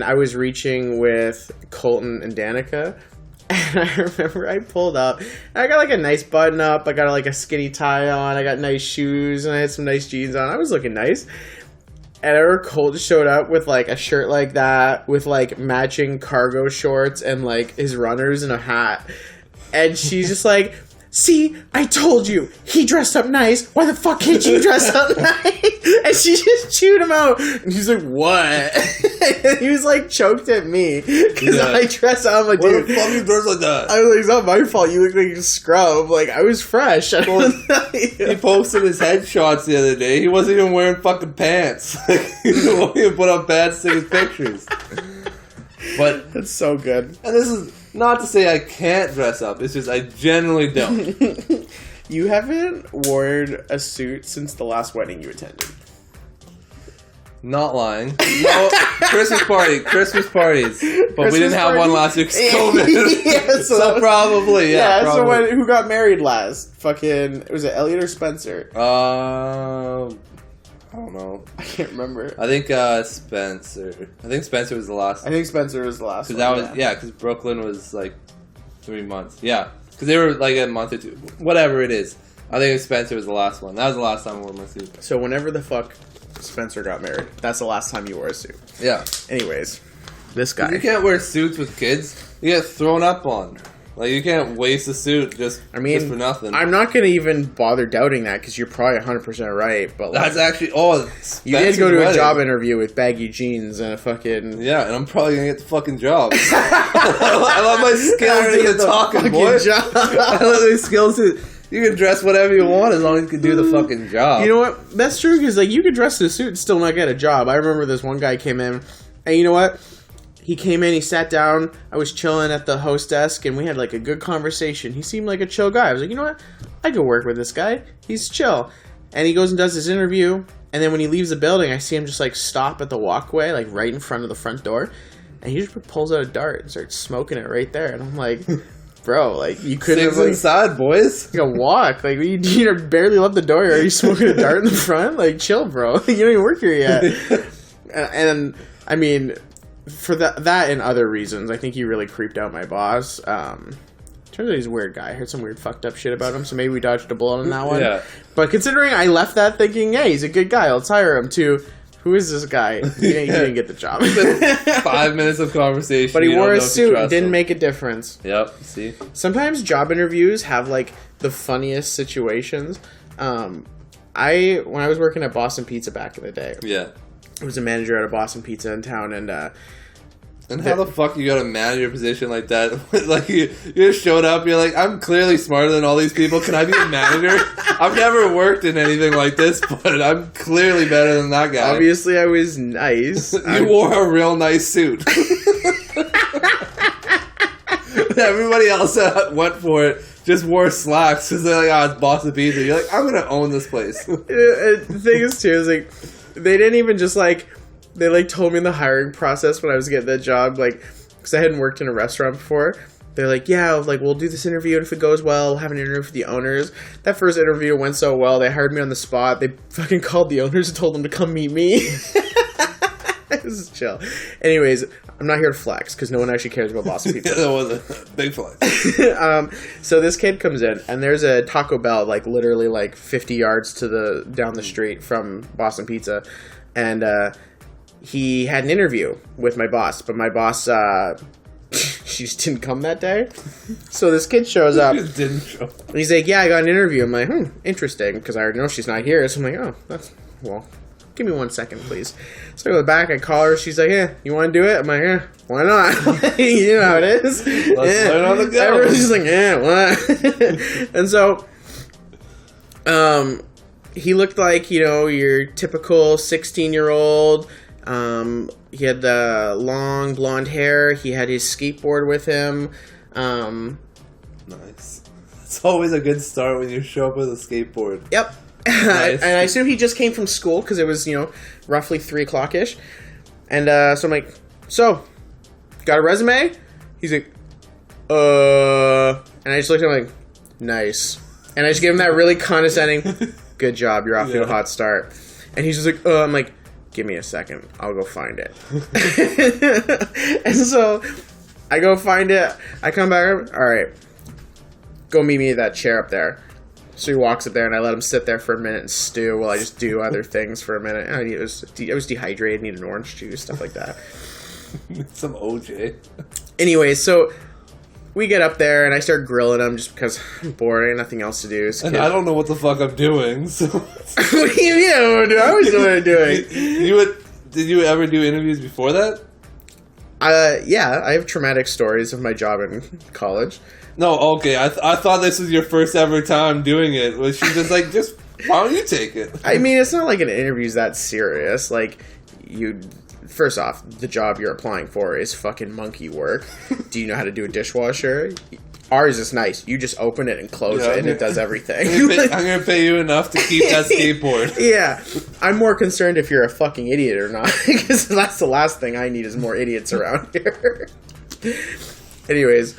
I was reaching with Colton and Danica. And I remember I pulled up. And I got like a nice button up. I got like a skinny tie on. I got nice shoes. And I had some nice jeans on. I was looking nice. And I remember Colton showed up with like a shirt like that. With like matching cargo shorts and like his runners and a hat. And she's just like... See, I told you, he dressed up nice. Why the fuck can't you dress up nice? And she just chewed him out. And he's like, what? And he was like choked at me. Because I dressed up. I'm like, dude. Why the fuck you dress like that? I was like, it's not my fault. You look like a scrub. Like, I was fresh. He posted his headshots the other day. He wasn't even wearing fucking pants. He won't even put up pants to his pictures. But that's so good. And this is not to say I can't dress up. It's just I generally don't. You haven't worn a suit since the last wedding you attended. Not lying. No, Christmas parties. But Christmas we didn't have one last year because COVID. Yeah, so probably, yeah. Probably. So who got married last? Fucking, was it Elliot or Spencer? I don't know. I can't remember. I think Spencer. I think Spencer was the last. I think Spencer was the last. Because that was because Brooklyn was like 3 months. Yeah, because they were like a month or two. Whatever it is, I think Spencer was the last one. That was the last time I wore my suit. So whenever the fuck Spencer got married, that's the last time you wore a suit. Yeah. Anyways, this guy. You can't wear suits with kids. You get thrown up on. Like, you can't waste a suit just for nothing. I'm not going to even bother doubting that because you're probably 100% right. But like, that's actually... you did go to a job interview with baggy jeans and a fucking... Yeah, and I'm probably going to get the fucking job. I love my skills to talking, boy. I love my skills to... You can dress whatever you want as long as you can do the fucking job. You know what? That's true because like, you could dress in a suit and still not get a job. I remember this one guy came in and you know what? He came in, he sat down, I was chilling at the host desk, and we had, like, a good conversation. He seemed like a chill guy. I was like, you know what? I could work with this guy. He's chill. And he goes and does his interview, and then when he leaves the building, I see him just, like, stop at the walkway, like, right in front of the front door, and he just pulls out a dart and starts smoking it right there. And I'm like, bro, like, you couldn't have, like... inside, boys. You gotta walk. Like, you barely left the door. Are you smoking a dart in the front? Like, chill, bro. You don't even work here yet. And I mean... For that and other reasons, I think he really creeped out my boss. Turns out he's a weird guy. I heard some weird fucked up shit about him, so maybe we dodged a bullet on that one. Yeah. But considering I left that thinking, hey, he's a good guy, let's hire him, to who is this guy? He didn't get the job. 5 minutes of conversation. But he wore a suit and didn't make a difference. Yep, see? Sometimes job interviews have, like, the funniest situations. When I was working at Boston Pizza back in the day. Yeah. I was a manager at a Boston Pizza in town, and how the fuck you got a manager position like that? Like, you just showed up, you're like, I'm clearly smarter than all these people. Can I be a manager? I've never worked in anything like this, but I'm clearly better than that guy. Obviously, I was nice. You wore a real nice suit. Everybody else that went for it just wore slacks because they're like, it's Boston Pizza. You're like, I'm going to own this place. The thing is, too, is like... They didn't even just, like, they, like, told me in the hiring process when I was getting that job, like, because I hadn't worked in a restaurant before, they're like, yeah, like, we'll do this interview, and if it goes well, we'll have an interview for the owners. That first interview went so well, they hired me on the spot. They fucking called the owners and told them to come meet me. This is chill. Anyways, I'm not here to flex, because no one actually cares about Boston pizza. That was a big flex. So this kid comes in, and there's a Taco Bell, like, literally, like, 50 yards down the street from Boston Pizza, and he had an interview with my boss, but my boss, she just didn't come that day. So this kid shows up. Didn't show. And he's like, yeah, I got an interview. I'm like, interesting, because I already know she's not here. So I'm like, oh, well, give me 1 second, please. So I go back, I call her. She's like, yeah, you want to do it? I'm like, yeah, why not? You know how it is. Let's learn on the go. Everyone's just like, yeah, what? And so, he looked like, your typical 16-year-old. He had the long blonde hair. He had his skateboard with him. Nice. It's always a good start when you show up with a skateboard. Yep. Nice. And I assume he just came from school because it was, roughly 3 o'clock-ish. And so I'm like, so, got a resume? He's like, and I just looked at him like, nice. And I just gave him that really condescending, good job, you're off to a hot start. And he's just like, I'm like, give me a second, I'll go find it. And so I go find it, I come back, all right, go meet me at that chair up there. So he walks up there, and I let him sit there for a minute and stew while I just do other things for a minute. I was dehydrated, needed an orange juice, stuff like that. Some OJ. Anyway, so we get up there, and I start grilling him just because I'm bored. I have nothing else to do. And I don't know what the fuck I'm doing, so... What do you mean? I always know what I'm doing. Did you ever do interviews before that? Yeah, I have traumatic stories of my job in college. No, okay. I thought this was your first ever time doing it. Was she just like, why don't you take it? I mean, it's not like an interview's that serious. Like, first off, the job you're applying for is fucking monkey work. Do you know how to do a dishwasher? Ours is nice. You just open it and close it, and it does everything. I'm going to pay you enough to keep that skateboard. Yeah. I'm more concerned if you're a fucking idiot or not, because that's the last thing I need is more idiots around here. Anyways,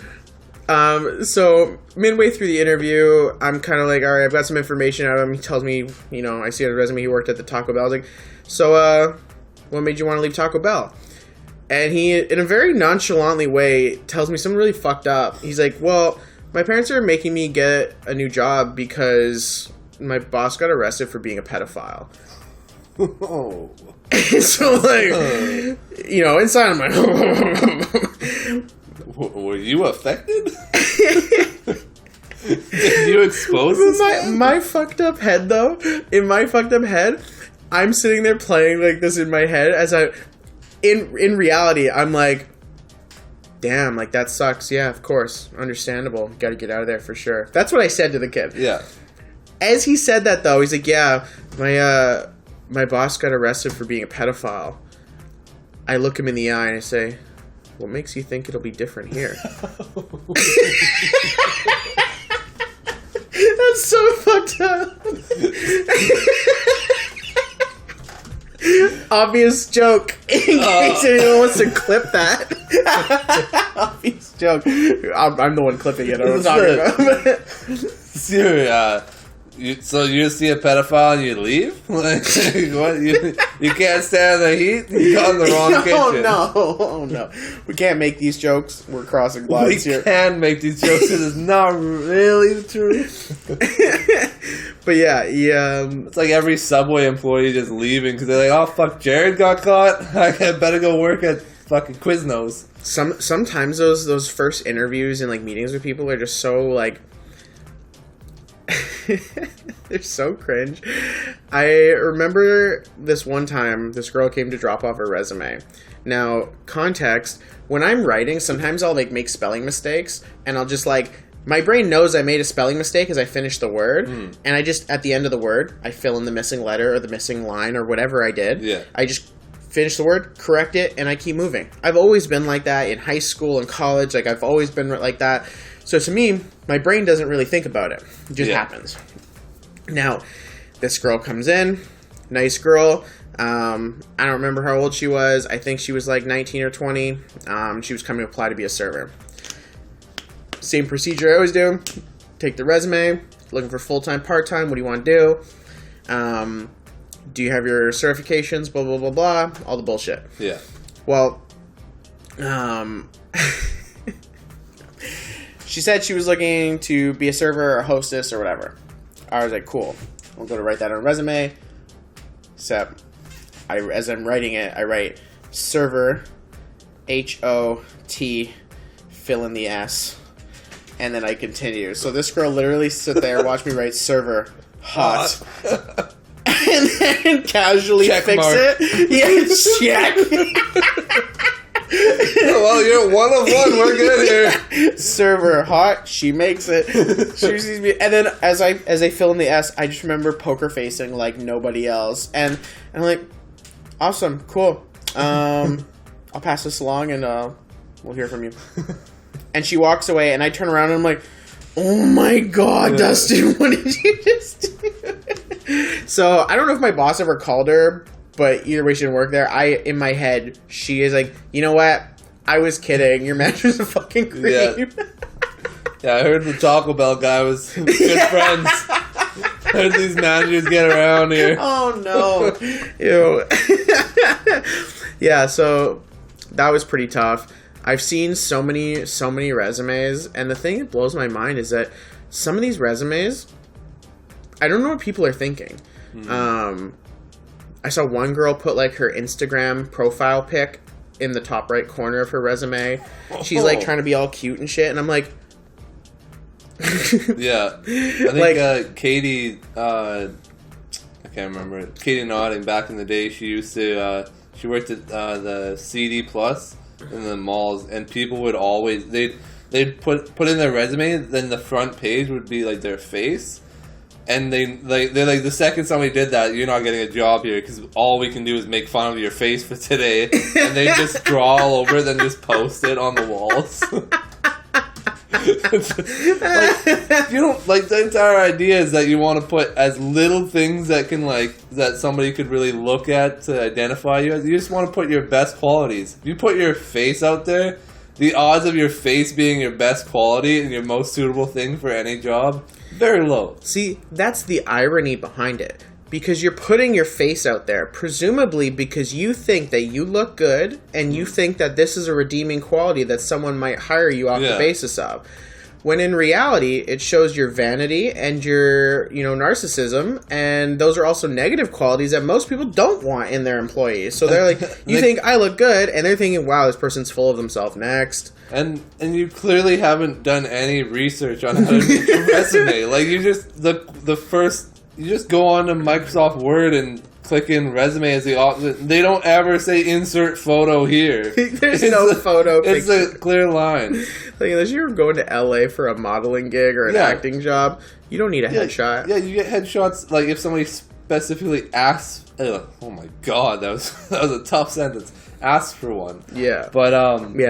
so midway through the interview, I'm kind of like, all right, I've got some information out of him. He tells me, I see on the resume he worked at the Taco Bell. I was like, so, what made you want to leave Taco Bell? And he, in a very nonchalantly way, tells me something really fucked up. He's like, well, my parents are making me get a new job because my boss got arrested for being a pedophile. Oh. So, like, inside I'm like... Were you affected? Did you expose this? My fucked up head, though, in my fucked up head, I'm sitting there playing like this in my head as in reality, I'm like, damn, like that sucks. Yeah, of course. Understandable. Got to get out of there for sure. That's what I said to the kid. Yeah. As he said that, though, he's like, yeah, my boss got arrested for being a pedophile. I look him in the eye and I say, what makes you think it'll be different here? That's so fucked up. Obvious joke. In case anyone wants to clip that. Obvious joke. I'm the one clipping it. I don't know what I'm talking about. So you see a pedophile and you leave? Like, what? You can't stand the heat? You got in the wrong kitchen. Oh no. We can't make these jokes. We're crossing lines here. We can make these jokes. It is not really the truth. But yeah, it's like every Subway employee just leaving because they're like, oh fuck, Jared got caught. I better go work at fucking Quiznos. Sometimes those first interviews and like meetings with people are just so like... They're so cringe. I remember this one time, this girl came to drop off her resume. Now, context, when I'm writing, sometimes I'll like make spelling mistakes, and I'll just like, my brain knows I made a spelling mistake as I finish the word, and I just, at the end of the word, I fill in the missing letter or the missing line or whatever I did. Yeah. I just finish the word, correct it, and I keep moving. I've always been like that in high school and college. Like, I've always been like that. So to me, my brain doesn't really think about it. It just happens. Now, this girl comes in, nice girl. I don't remember how old she was. I think she was like 19 or 20. She was coming to apply to be a server. Same procedure I always do. Take the resume. Looking for full-time, part-time. What do you want to do? Do you have your certifications? Blah, blah, blah, blah. All the bullshit. Yeah. Well, she said she was looking to be a server or a hostess or whatever. I was like, cool. I'll go to write that on a resume. Except, as I'm writing it, I write server, H-O-T, fill in the S, and then I continue. So this girl literally sit there, watch me write server, hot, and then casually check fix mark. it. Yeah, check. Well, you're 1 of 1. We're good here. Server hot. She makes it. She sees me, and then as I fill in the S, I just remember poker facing like nobody else, and I'm like, awesome, cool. I'll pass this along, and we'll hear from you. And she walks away, and I turn around, and I'm like, oh my god, Dustin, what did you just do? So I don't know if my boss ever called her. But either way, she didn't work there. In my head, she is like, you know what? I was kidding. Your manager's a fucking creep. Yeah, I heard the Taco Bell guy was good friends. I heard these managers get around here. Oh, no. Ew. Yeah, so that was pretty tough. I've seen so many resumes. And the thing that blows my mind is that some of these resumes, I don't know what people are thinking. I saw one girl put like her Instagram profile pic in the top right corner of her resume. She's like trying to be all cute and shit, and I'm like, yeah. I think Katie, I can't remember it. Katie Nodding back in the day, she used to she worked at the CD Plus in the malls, and people would always they'd put in their resume, then the front page would be like their face. And they're like, the second somebody did that, you're not getting a job here because all we can do is make fun of your face for today. And they just draw all over it and just post it on the walls. Like, you don't like the entire idea is that you want to put as little things that can that somebody could really look at to identify you as. You just want to put your best qualities. If you put your face out there, the odds of your face being your best quality and your most suitable thing for any job, very low. See, that's the irony behind it. Because you're putting your face out there, presumably because you think that you look good and you think that this is a redeeming quality that someone might hire you off the basis of. When in reality, it shows your vanity and your, narcissism, and those are also negative qualities that most people don't want in their employees. So they're like, you think I look good, and they're thinking, wow, this person's full of themselves. Next. And you clearly haven't done any research on how to make a resume. Like, you just, you just go on to Microsoft Word and click in resume as the option. They don't ever say insert photo here. There's no photo It's picture. a clear line. Like, unless you're going to LA for a modeling gig or an acting job, you don't need a headshot. Yeah, you get headshots, like, if somebody specifically asks... oh my god, that was a tough sentence. Ask for one. Yeah. But,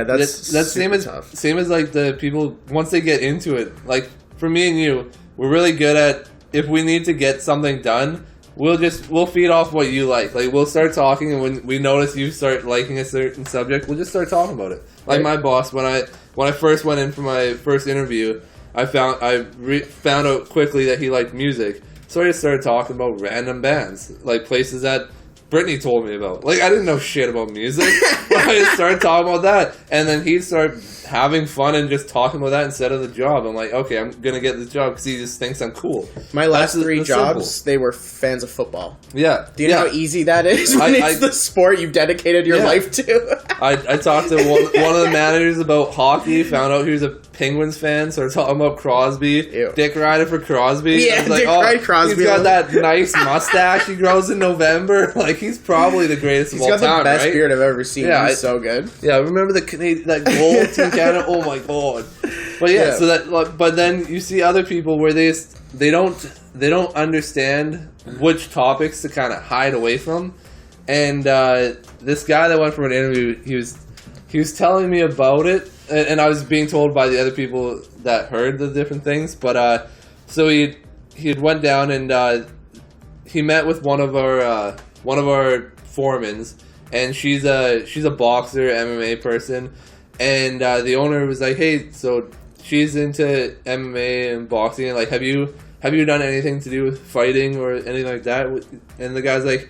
that's same as tough. Same as, like, the people, once they get into it, like, for me and you, we're really good at, if we need to get something done... We'll feed off what you like. Like, we'll start talking, and when we notice you start liking a certain subject, we'll just start talking about it. Like my boss, when I first went in for my first interview, I found out quickly that he liked music, so I just started talking about random bands, like places that Brittany told me about. Like, I didn't know shit about music, but I just started talking about that, and then he'd start having fun and just talking about that instead of the job. I'm like, okay, I'm gonna get this job because he just thinks I'm cool. My last three jobs, they were fans of football. Yeah. Do you know how easy that is when it's the sport you've dedicated your life to? I talked to one of the managers about hockey, found out he was a Penguins fan, started talking about Crosby. Ew. Dick Ryder for Crosby. Yeah, I was like, Dick Ryder Crosby. He's got that nice mustache he grows in November. Like, he's probably the greatest of all time, right? He's got the best beard I've ever seen. Yeah, he's so good. Yeah, remember that goal Team Canada? Oh my god. But so that, but then you see other people where they don't understand which topics to kind of hide away from. And this guy that went for an interview, he was telling me about it, and I was being told by the other people that heard the different things. But so he had went down and he met with one of our foremans, and she's a boxer, MMA person, and the owner was like, hey, so she's into MMA and boxing. And, like, have you done anything to do with fighting or anything like that? And the guy's like,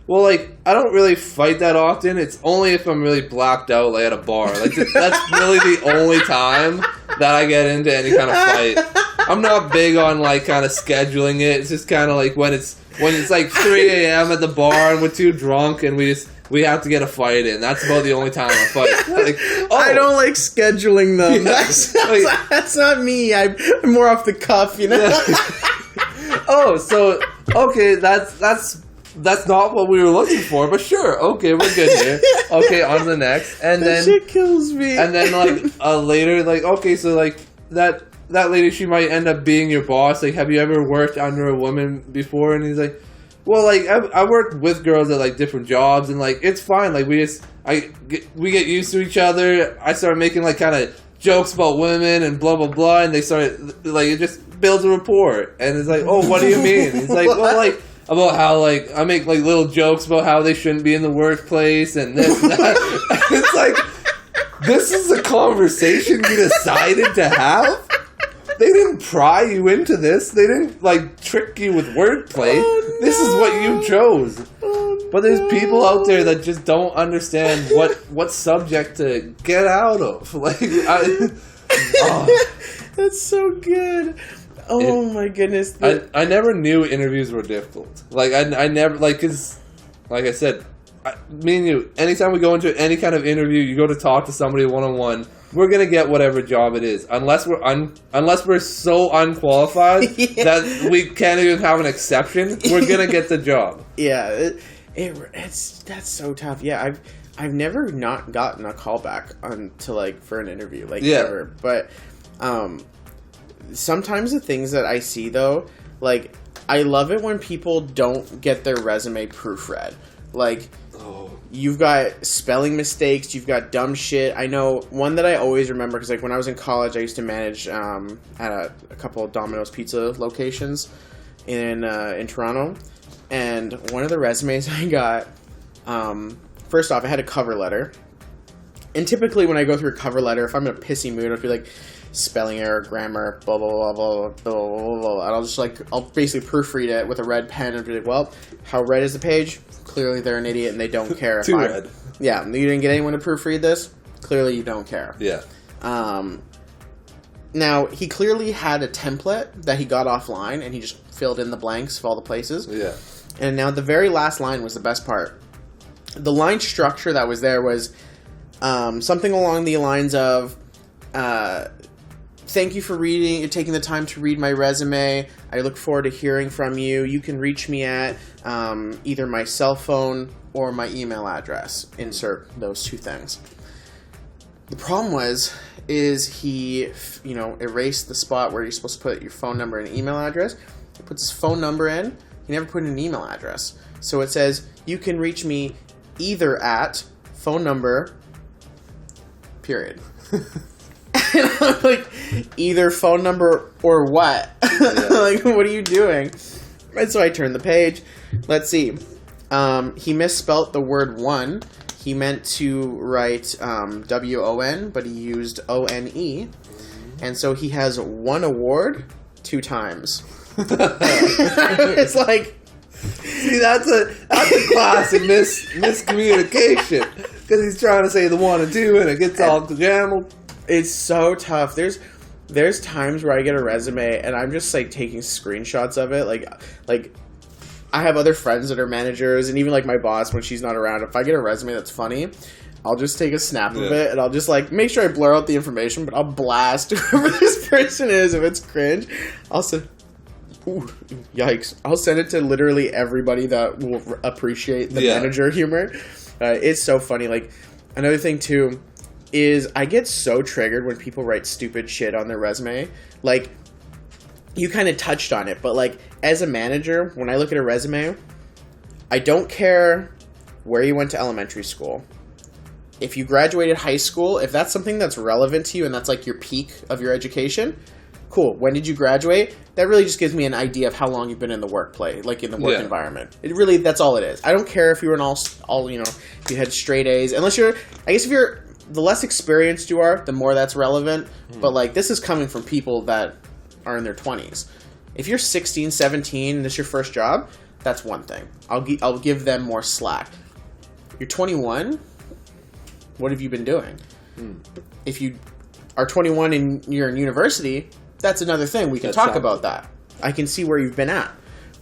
well, like, I don't really fight that often. It's only if I'm really blacked out, like, at a bar. Like, that's really the only time that I get into any kind of fight. I'm not big on, like, kind of scheduling it. It's just kind of like when it's like 3 a.m. at the bar and we're too drunk and we have to get a fight in. That's about the only time I fight. Like, I don't like scheduling them. Yeah. That's not me. I'm more off the cuff, you know? Oh, so, okay, that's not what we were looking for, but sure, okay, we're good here. Okay, on to the next. And that shit kills me. And then, like, later, like, okay, so, like, that lady, she might end up being your boss. Like, have you ever worked under a woman before? And he's like, well, like, I worked with girls at, like, different jobs, and, like, it's fine. Like, we get used to each other. I started making, like, kind of jokes about women and blah, blah, blah, and they started, like, it just builds a rapport. And it's like, oh, what do you mean? He's like, well, like, about how, like, I make, like, little jokes about how they shouldn't be in the workplace and this and that. It's like, this is a conversation you decided to have? They didn't pry you into this. They didn't, like, trick you with wordplay. Oh, no. This is what you chose. Oh, but there's people out there that just don't understand what subject to get out of. Like, That's so good. Oh my goodness. I never knew interviews were difficult. Like, I never, like, because, like I said, me and you, anytime we go into any kind of interview, you go to talk to somebody one-on-one, we're going to get whatever job it is. Unless we're so unqualified that we can't even have an exception, we're going to get the job. Yeah, that's so tough. Yeah, I've never not gotten a call back for an interview, like, ever. But, sometimes the things that I see, though, like, I love it when people don't get their resume proofread. Like, you've got spelling mistakes, you've got dumb shit. I know one that I always remember, because, like, when I was in college, I used to manage at a couple of Domino's pizza locations in Toronto. And one of the resumes I got, first off, I had a cover letter. And typically when I go through a cover letter, if I'm in a pissy mood, I'll be like, spelling error, grammar, blah, blah, blah, blah, blah, blah, blah. And I'll basically proofread it with a red pen and be like, well, how red is the page? Clearly they're an idiot and they don't care. Too red. Yeah, you didn't get anyone to proofread this? Clearly you don't care. Yeah. Now, he clearly had a template that he got offline and he just filled in the blanks of all the places. Yeah. And now the very last line was the best part. The line structure that was there was something along the lines of, thank you for taking the time to read my resume. I look forward to hearing from you. You can reach me at either my cell phone or my email address. Insert those two things. The problem is he, erased the spot where you're supposed to put your phone number and email address. He puts his phone number in. He never put in an email address. So it says, you can reach me either at phone number, period. And I'm like, either phone number or what? Yeah. Like, what are you doing? And so I turned the page. Let's see. He misspelt the word one. He meant to write W-O-N, but he used O-N-E. And so he has one award 2 times. It's like... See, that's a classic miscommunication. Because he's trying to say the 1 and 2, and it gets all jambled. It's so tough. There's times where I get a resume and I'm just like taking screenshots of it. Like I have other friends that are managers, and even like my boss when she's not around. If I get a resume that's funny, I'll just take a snap of it and I'll just like make sure I blur out the information, but I'll blast whoever this person is if it's cringe. I'll send. Ooh, yikes! I'll send it to literally everybody that will appreciate the manager humor. It's so funny. Like, another thing too is I get so triggered when people write stupid shit on their resume. Like, you kind of touched on it, but like, as a manager, when I look at a resume, I don't care where you went to elementary school. If you graduated high school, if that's something that's relevant to you and that's like your peak of your education, cool. When did you graduate? That really just gives me an idea of how long you've been in the workplace, like in the work environment. It really, that's all it is. I don't care if you were all if you had straight A's, unless you're, I guess if you're the less experienced you are, the more that's relevant. But like, this is coming from people that are in their 20s. If you're 16, 17, and this is your first job, that's one thing. I'll give them more slack. You're 21. What have you been doing? If you are 21 and you're in university, that's another thing. We can talk about that. I can see where you've been at.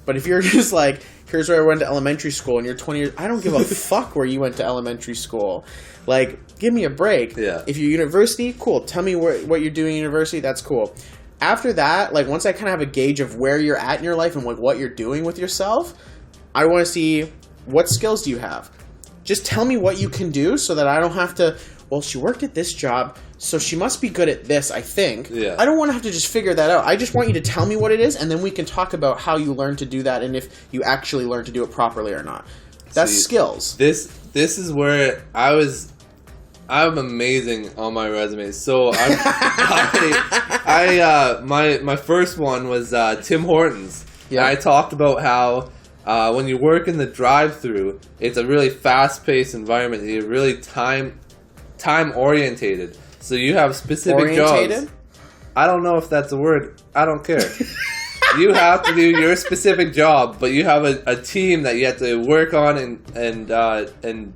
But if you're just like, here's where I went to elementary school, and you're 20 years, I don't give a fuck where you went to elementary school. Like, give me a break. Yeah. If you're university, cool. Tell me what you're doing in university. That's cool. After that, like, once I kind of have a gauge of where you're at in your life and like what you're doing with yourself, I want to see, what skills do you have? Just tell me what you can do so that I don't have to, well, she worked at this job, so she must be good at this, I think. Yeah. I don't want to have to just figure that out. I just want you to tell me what it is, and then we can talk about how you learn to do that and if you actually learn to do it properly or not. That's skills. This is where I'm amazing on my resume. So my first one was Tim Hortons. Yeah. I talked about how when you work in the drive-thru, it's a really fast-paced environment. You're really time orientated. So you have specific jobs. I don't know if that's a word. I don't care. You have to do your specific job, but you have a team that you have to work on and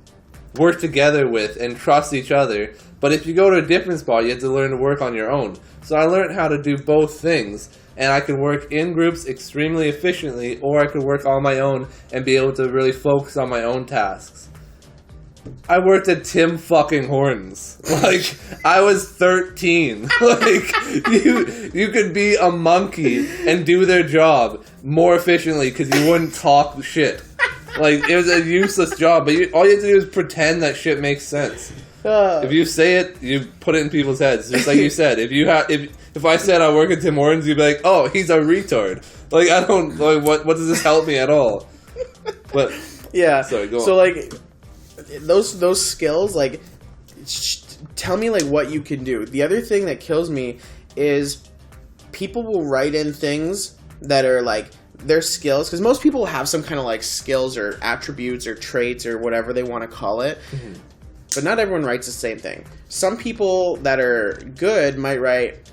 work together with and trust each other. But if you go to a different spot, you have to learn to work on your own. So I learned how to do both things. And I can work in groups extremely efficiently, or I can work on my own and be able to really focus on my own tasks. I worked at Tim fucking Hortons. Like, I was 13. Like, you could be a monkey and do their job more efficiently because you wouldn't talk shit. Like, it was a useless job, but all you have to do is pretend that shit makes sense. If you say it, you put it in people's heads. Just like you said, if I said I work at Tim Hortons, you'd be like, "Oh, he's a retard." Like, I don't like what does this help me at all? But yeah, sorry, go on. So like those skills, like tell me like what you can do. The other thing that kills me is people will write in things that are like their skills, because most people have some kind of like skills or attributes or traits or whatever they want to call it. Mm-hmm. But not everyone writes the same thing. Some people that are good might write,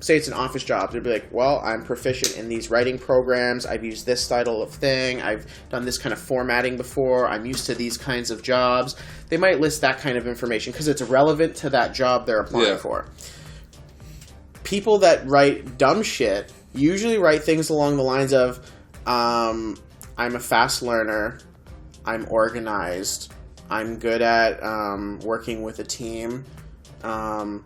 say it's an office job. They'll be like, well, I'm proficient in these writing programs. I've used this style of thing. I've done this kind of formatting before. I'm used to these kinds of jobs. They might list that kind of information because it's relevant to that job they're applying for. People that write dumb shit usually write things along the lines of, I'm a fast learner. I'm organized. I'm good at working with a team. The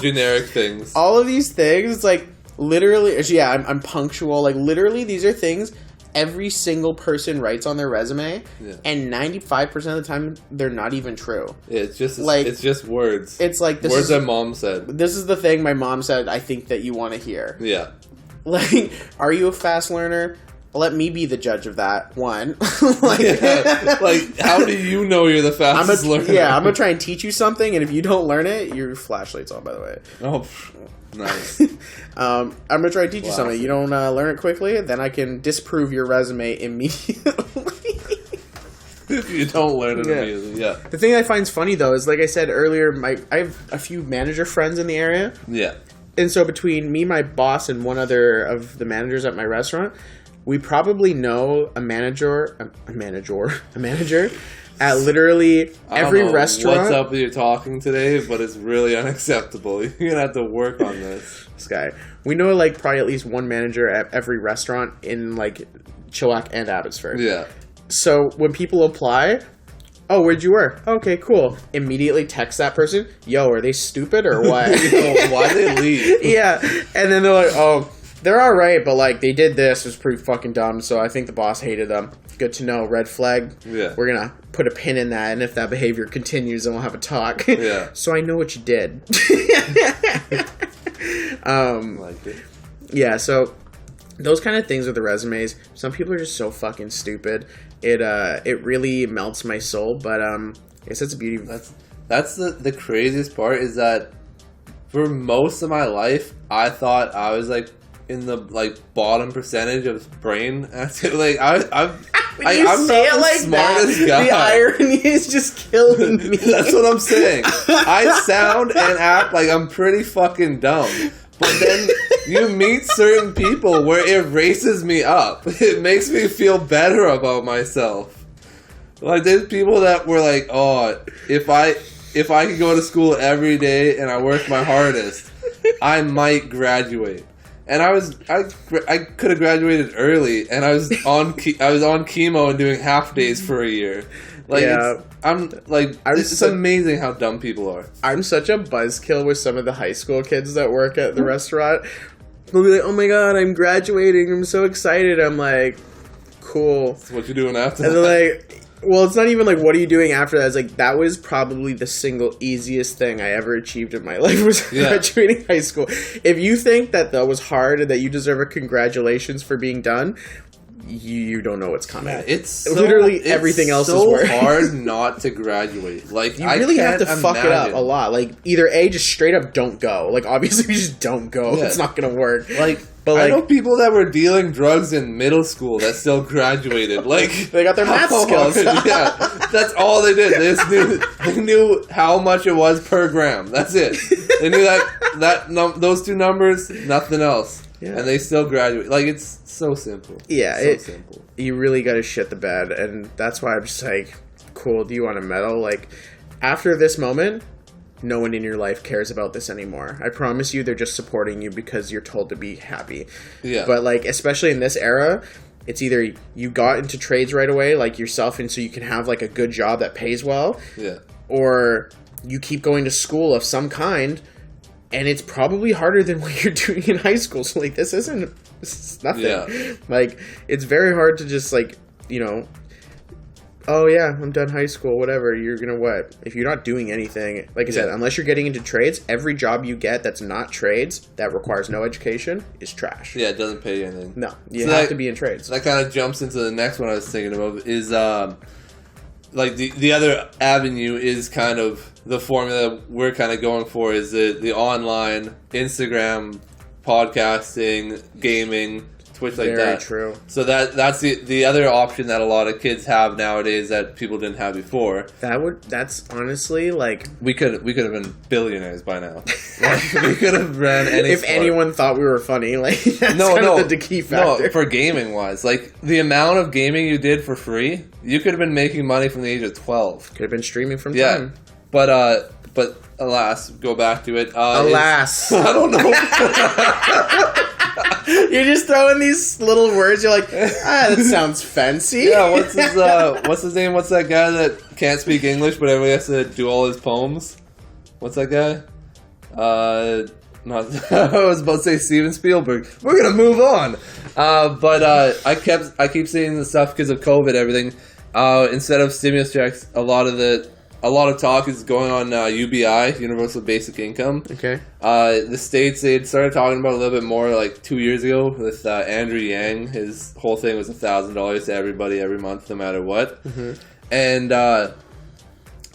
generic things. All of these things, like, literally, I'm punctual. Like, literally, these are things every single person writes on their resume, and 95% of the time, they're not even true. Yeah, it's just words. It's like words that mom said. This is the thing my mom said, I think that you want to hear. Yeah. Like, are you a fast learner? Let me be the judge of that, one. Like, how do you know you're the fastest learner? Yeah, I'm going to try and teach you something, and if you don't learn it, your flashlight's on, by the way. Oh, nice. I'm going to try and teach you something. You don't learn it quickly, then I can disprove your resume immediately. If you don't learn it immediately, yeah. The thing I find funny, though, is, like I said earlier, I have a few manager friends in the area. Yeah. And so between me, my boss, and one other of the managers at my restaurant, we probably know a manager at literally every restaurant. What's up with you talking today, but it's really unacceptable. You're going to have to work on this. This guy. We know like probably at least one manager at every restaurant in like Chilliwack and Abbotsford. Yeah. So when people apply, oh, where'd you work? Okay, cool. Immediately text that person, yo, are they stupid or what? Why'd they leave? Yeah. And then they're like, oh, they're all right, but, like, they did this. It was pretty fucking dumb, so I think the boss hated them. Good to know. Red flag. Yeah. We're going to put a pin in that, and if that behavior continues, then we'll have a talk. Yeah. So I know what you did. Like it. Yeah, so those kind of things with the resumes, some people are just so fucking stupid. It really melts my soul, but I guess that's the beauty. That's the craziest part is that for most of my life, I thought I was, like, in the like bottom percentage of brain activity. Like When you say it like that, guy. The irony is just killing me. That's what I'm saying. I sound and act like I'm pretty fucking dumb. But then you meet certain people where it raises me up. It makes me feel better about myself. Like, there's people that were like, oh, if I could go to school every day and I worked my hardest, I might graduate. And I could have graduated early, and I was on chemo and doing half days for a year. Like, yeah. It's amazing how dumb people are. I'm such a buzzkill with some of the high school kids that work at the restaurant. They'll be like, "Oh my god, I'm graduating! I'm so excited!" I'm like, "Cool." So what you doing after and that? They're like, well, it's not even like, what are you doing after that? It's like, that was probably the single easiest thing I ever achieved in my life was graduating high school. If you think that was hard and that you deserve a congratulations for being done, you don't know what's coming. Yeah, it's literally everything else is worse. It's so hard not to graduate. Like, you really have to fuck it up a lot. Like, either A, just straight up don't go. Like, obviously, you just don't go. Yeah. It's not gonna work. But I know people that were dealing drugs in middle school that still graduated. Like, they got their math skills. Yeah, that's all they did. They just knew how much it was per gram. That's it. They knew those two numbers, nothing else. Yeah. And they still graduate. Like, it's so simple. Yeah, simple. You really got to shit the bed, and that's why I'm just like, cool. Do you want a medal? Like, after this moment, no one in your life cares about this anymore. I promise you, they're just supporting you because you're told to be happy. Yeah. But, like, especially in this era, it's either you got into trades right away, like yourself, and so you can have, like, a good job that pays well. Yeah. Or you keep going to school of some kind, and it's probably harder than what you're doing in high school. So, like, this is nothing. Yeah. Like, it's very hard to just, like, oh yeah, I'm done high school, whatever, you're gonna what? If you're not doing anything, like I said, unless you're getting into trades, every job you get that's not trades, that requires no education, is trash. Yeah, it doesn't pay you anything. No, you have to be in trades. That kind of jumps into the next one I was thinking about, is, like, the other avenue is kind of the formula we're kind of going for, is the online, Instagram, podcasting, gaming, Twitch, like that. Very true. So that's the other option that a lot of kids have nowadays that people didn't have before. That's honestly, like, we could have been billionaires by now. Like, we could have ran any if sport. Anyone thought we were funny, like, that's the key factor. No, for gaming wise, like, the amount of gaming you did for free, you could have been making money from the age of 12. Could have been streaming from time. But alas, go back to it. Alas, I don't know. You're just throwing these little words. You're like, that sounds fancy. Yeah, what's his name? What's that guy that can't speak English but everybody has to do all his poems? What's that guy? I was about to say Steven Spielberg. We're gonna move on. I keep seeing the stuff because of COVID. Everything instead of stimulus checks, a lot of talk is going on UBI, Universal Basic Income. Okay. The States, they had started talking about it a little bit more like 2 years ago with Andrew Yang. His whole thing was $1,000 to everybody every month, no matter what. Mm-hmm. And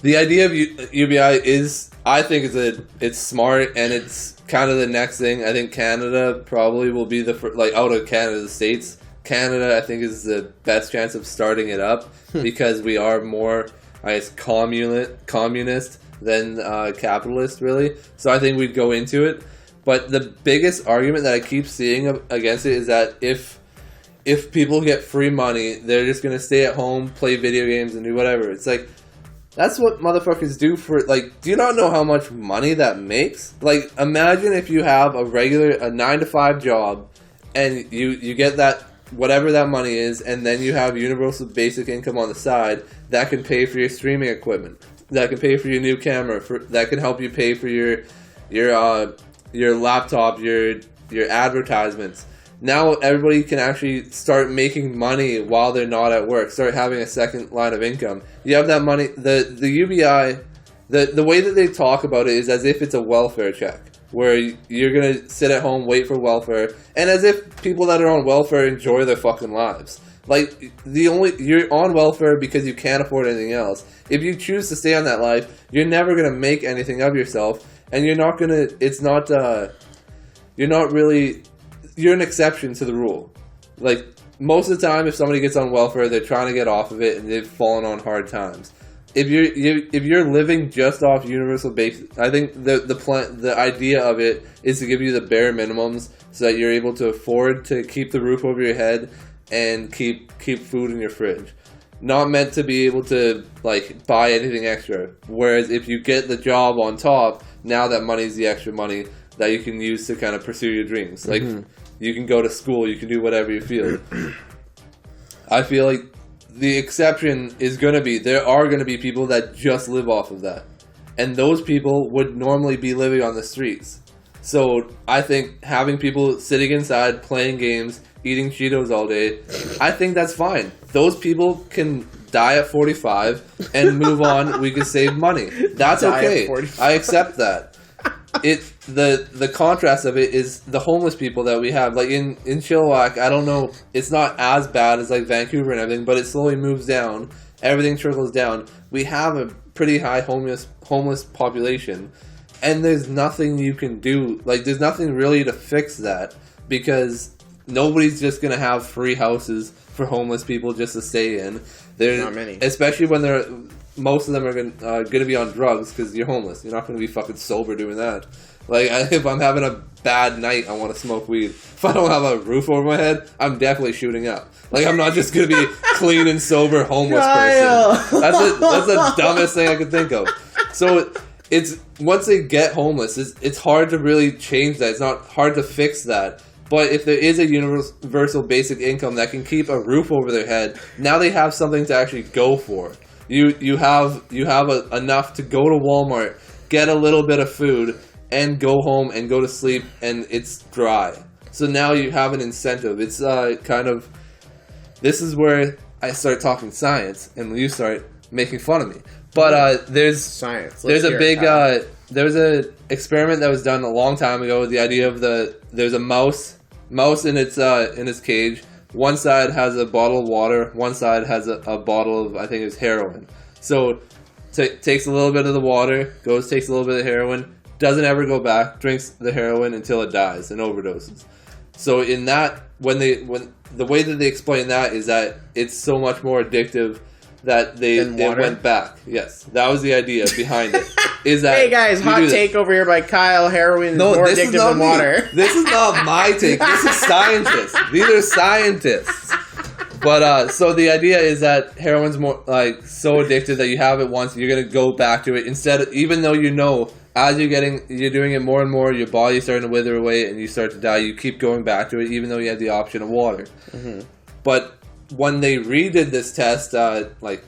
the idea of UBI is, I think, it's smart, and it's kind of the next thing. I think Canada probably will be the first, like, out of Canada, the States. Canada, I think, is the best chance of starting it up because we are more, I guess, communist than capitalist, really. So I think we'd go into it. But the biggest argument that I keep seeing against it is that if people get free money, they're just going to stay at home, play video games, and do whatever. It's like, that's what motherfuckers do for, like, do you not know how much money that makes? Like, imagine if you have a 9-to-5 job, and you get that, whatever that money is, and then you have universal basic income on the side that can pay for your streaming equipment, that can pay for your new camera, that can help you pay for your laptop, your advertisements. Now everybody can actually start making money while they're not at work, start having a second line of income. You have that money, the UBI, the way that they talk about it is as if it's a welfare check, where you're going to sit at home, wait for welfare, and as if people that are on welfare enjoy their fucking lives. Like, you're on welfare because you can't afford anything else. If you choose to stay on that life, you're never going to make anything of yourself, and you're not going to, you're an exception to the rule. Like, most of the time, if somebody gets on welfare, they're trying to get off of it, and they've fallen on hard times. If you're living just off universal basic, I think the idea of it is to give you the bare minimums so that you're able to afford to keep the roof over your head and keep food in your fridge. Not meant to be able to like buy anything extra. Whereas if you get the job on top, now that money's the extra money that you can use to kind of pursue your dreams. Like you can go to school, you can do whatever you feel. I feel like the exception is going to be, there are going to be people that just live off of that. And those people would normally be living on the streets. So I think having people sitting inside, playing games, eating Cheetos all day, I think that's fine. Those people can die at 45 and move on. We can save money. That's okay. I accept that. The contrast of it is the homeless people that we have. Like in Chilliwack, I don't know, it's not as bad as like Vancouver and everything, but it slowly moves down. Everything trickles down. We have a pretty high homeless population, and there's nothing you can do. Like there's nothing really to fix that, because nobody's just gonna have free houses for homeless people just to stay in. There's not many, especially when most of them are gonna be on drugs, because you're homeless. You're not gonna be fucking sober doing that. Like if I'm having a bad night, I want to smoke weed. If I don't have a roof over my head, I'm definitely shooting up. Like I'm not just gonna be clean and sober homeless person. That's the dumbest thing I could think of. So it's once they get homeless, it's hard to really change that. It's not hard to fix that. But if there is a universal basic income that can keep a roof over their head, now they have something to actually go for. You have enough to go to Walmart, get a little bit of food, and go home and go to sleep, and it's dry. So now you have an incentive. It's this is where I start talking science, and you start making fun of me. But there's science. There's a big there was an experiment that was done a long time ago with the idea of there's a mouse in its cage. One side has a bottle of water, one side has a bottle of, I think it's heroin. So takes a little bit of the water, takes a little bit of heroin, doesn't ever go back, drinks the heroin until it dies and overdoses. So in that, when the way that they explain that is that it's so much more addictive that it went back. Yes, that was the idea behind it. Is that hey guys, hot take over here by Kyle. Heroin is more addictive than water. This is not my take. This is scientists. These are scientists. But so the idea is that heroin's more like so addictive that you have it once, you're gonna go back to it instead. Even though you know as you're doing it more and more, your body's starting to wither away and you start to die. You keep going back to it, even though you have the option of water. Mm-hmm. But when they redid this test, like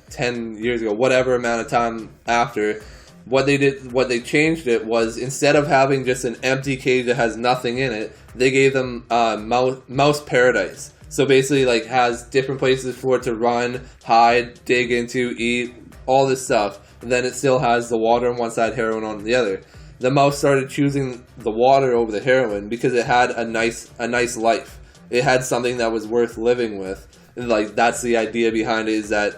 10 years ago, whatever amount of time after, what they changed it was, instead of having just an empty cage that has nothing in it, they gave them mouse paradise. So basically, like, has different places for it to run, hide, dig into, eat, all this stuff. And then it still has the water on one side, heroin on the other. The mouse started choosing the water over the heroin because it had a nice life. It had something that was worth living with. And like that's the idea behind it, is that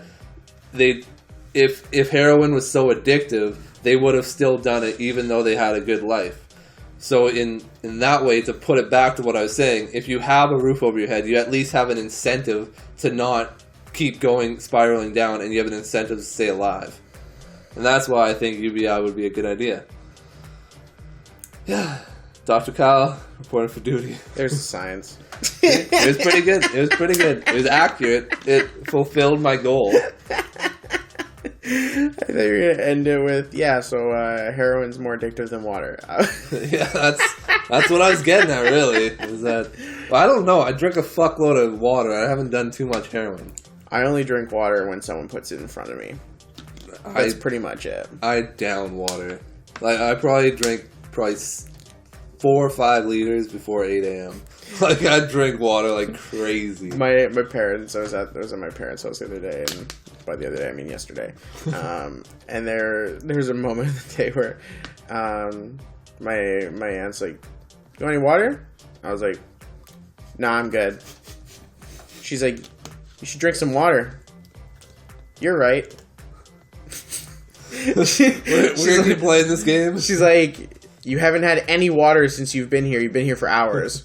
if heroin was so addictive, they would have still done it even though they had a good life. So in that way, to put it back to what I was saying, if you have a roof over your head, you at least have an incentive to not keep spiraling down, and you have an incentive to stay alive. And that's why I think UBI would be a good idea. Yeah. Dr. Kyle, reporting for duty. There's the science. It was pretty good. It was accurate. It fulfilled my goal. I thought you were going to end it with, so heroin's more addictive than water. Yeah, that's what I was getting at, really. Is that, I don't know. I drink a fuckload of water. I haven't done too much heroin. I only drink water when someone puts it in front of me. That's pretty much it. I down water. Like, I probably drink 4 or 5 liters before 8 a.m. Like, I drink water like crazy. My parents, I was at my parents' house the other day, and by the other day I mean yesterday. And there's a moment of the day where my aunt's like, "You want any water?" I was like, "Nah, I'm good." She's like, "You should drink some water." You're right. We're gonna play this game. She's like, "You haven't had any water since you've been here. You've been here for hours."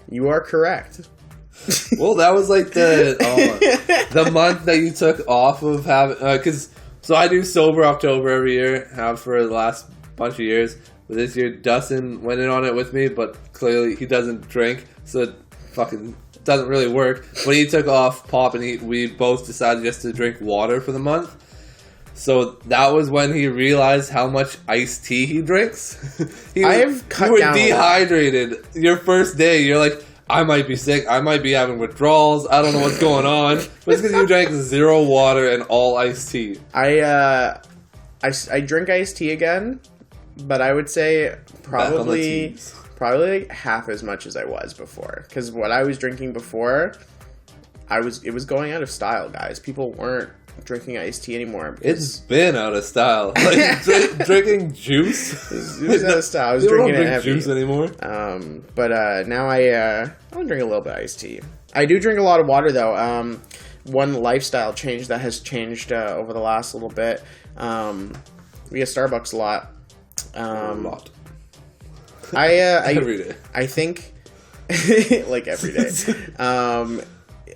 You are correct. Well, that was like the month that you took off of having, so I do sober October every year, have for the last bunch of years. But this year, Dustin went in on it with me, but clearly he doesn't drink, so it fucking doesn't really work. When he took off pop, and we both decided just to drink water for the month. So that was when he realized how much iced tea he drinks. You were dehydrated your first day. You're like, I might be sick. I might be having withdrawals. I don't know what's going on. But it's because you drank 0 water and all iced tea. I drink iced tea again, but I would say probably like half as much as I was before. Because what I was drinking before, it was going out of style, guys. People weren't drinking iced tea anymore. It's been out of style. Like drinking juice. It was out of style. I was drinking it heavy. Juice anymore. But now I drink a little bit of iced tea. I do drink a lot of water though. One lifestyle change that has changed over the last little bit. We get Starbucks a lot. A lot. Every day. I think like every day.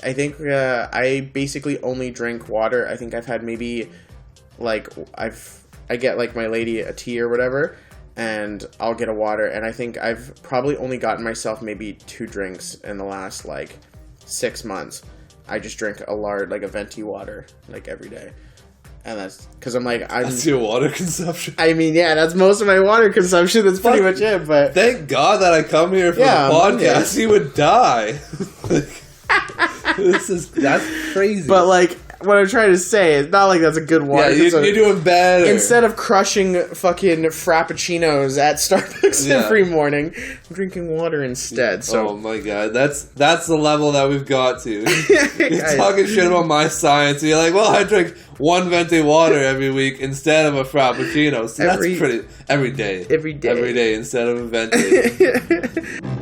I think I basically only drink water. I think I've had maybe I get like my lady a tea or whatever, and I'll get a water. And I think I've probably only gotten myself maybe 2 drinks in the last 6 months. I just drink a venti water every day. And that's because that's your water consumption. I mean, yeah, that's most of my water consumption. That's pretty much it. But thank God that I come here for the podcast. He would die. That's crazy. But what I'm trying to say is not like that's a good water. Yeah, you're doing better. Instead of crushing fucking frappuccinos at Starbucks every morning, I'm drinking water instead. So oh my God, that's the level that we've got to. You're talking shit about my science. And you're like, well, I drink 1 venti water every week instead of a frappuccino. So that's pretty every day. Every day instead of a venti.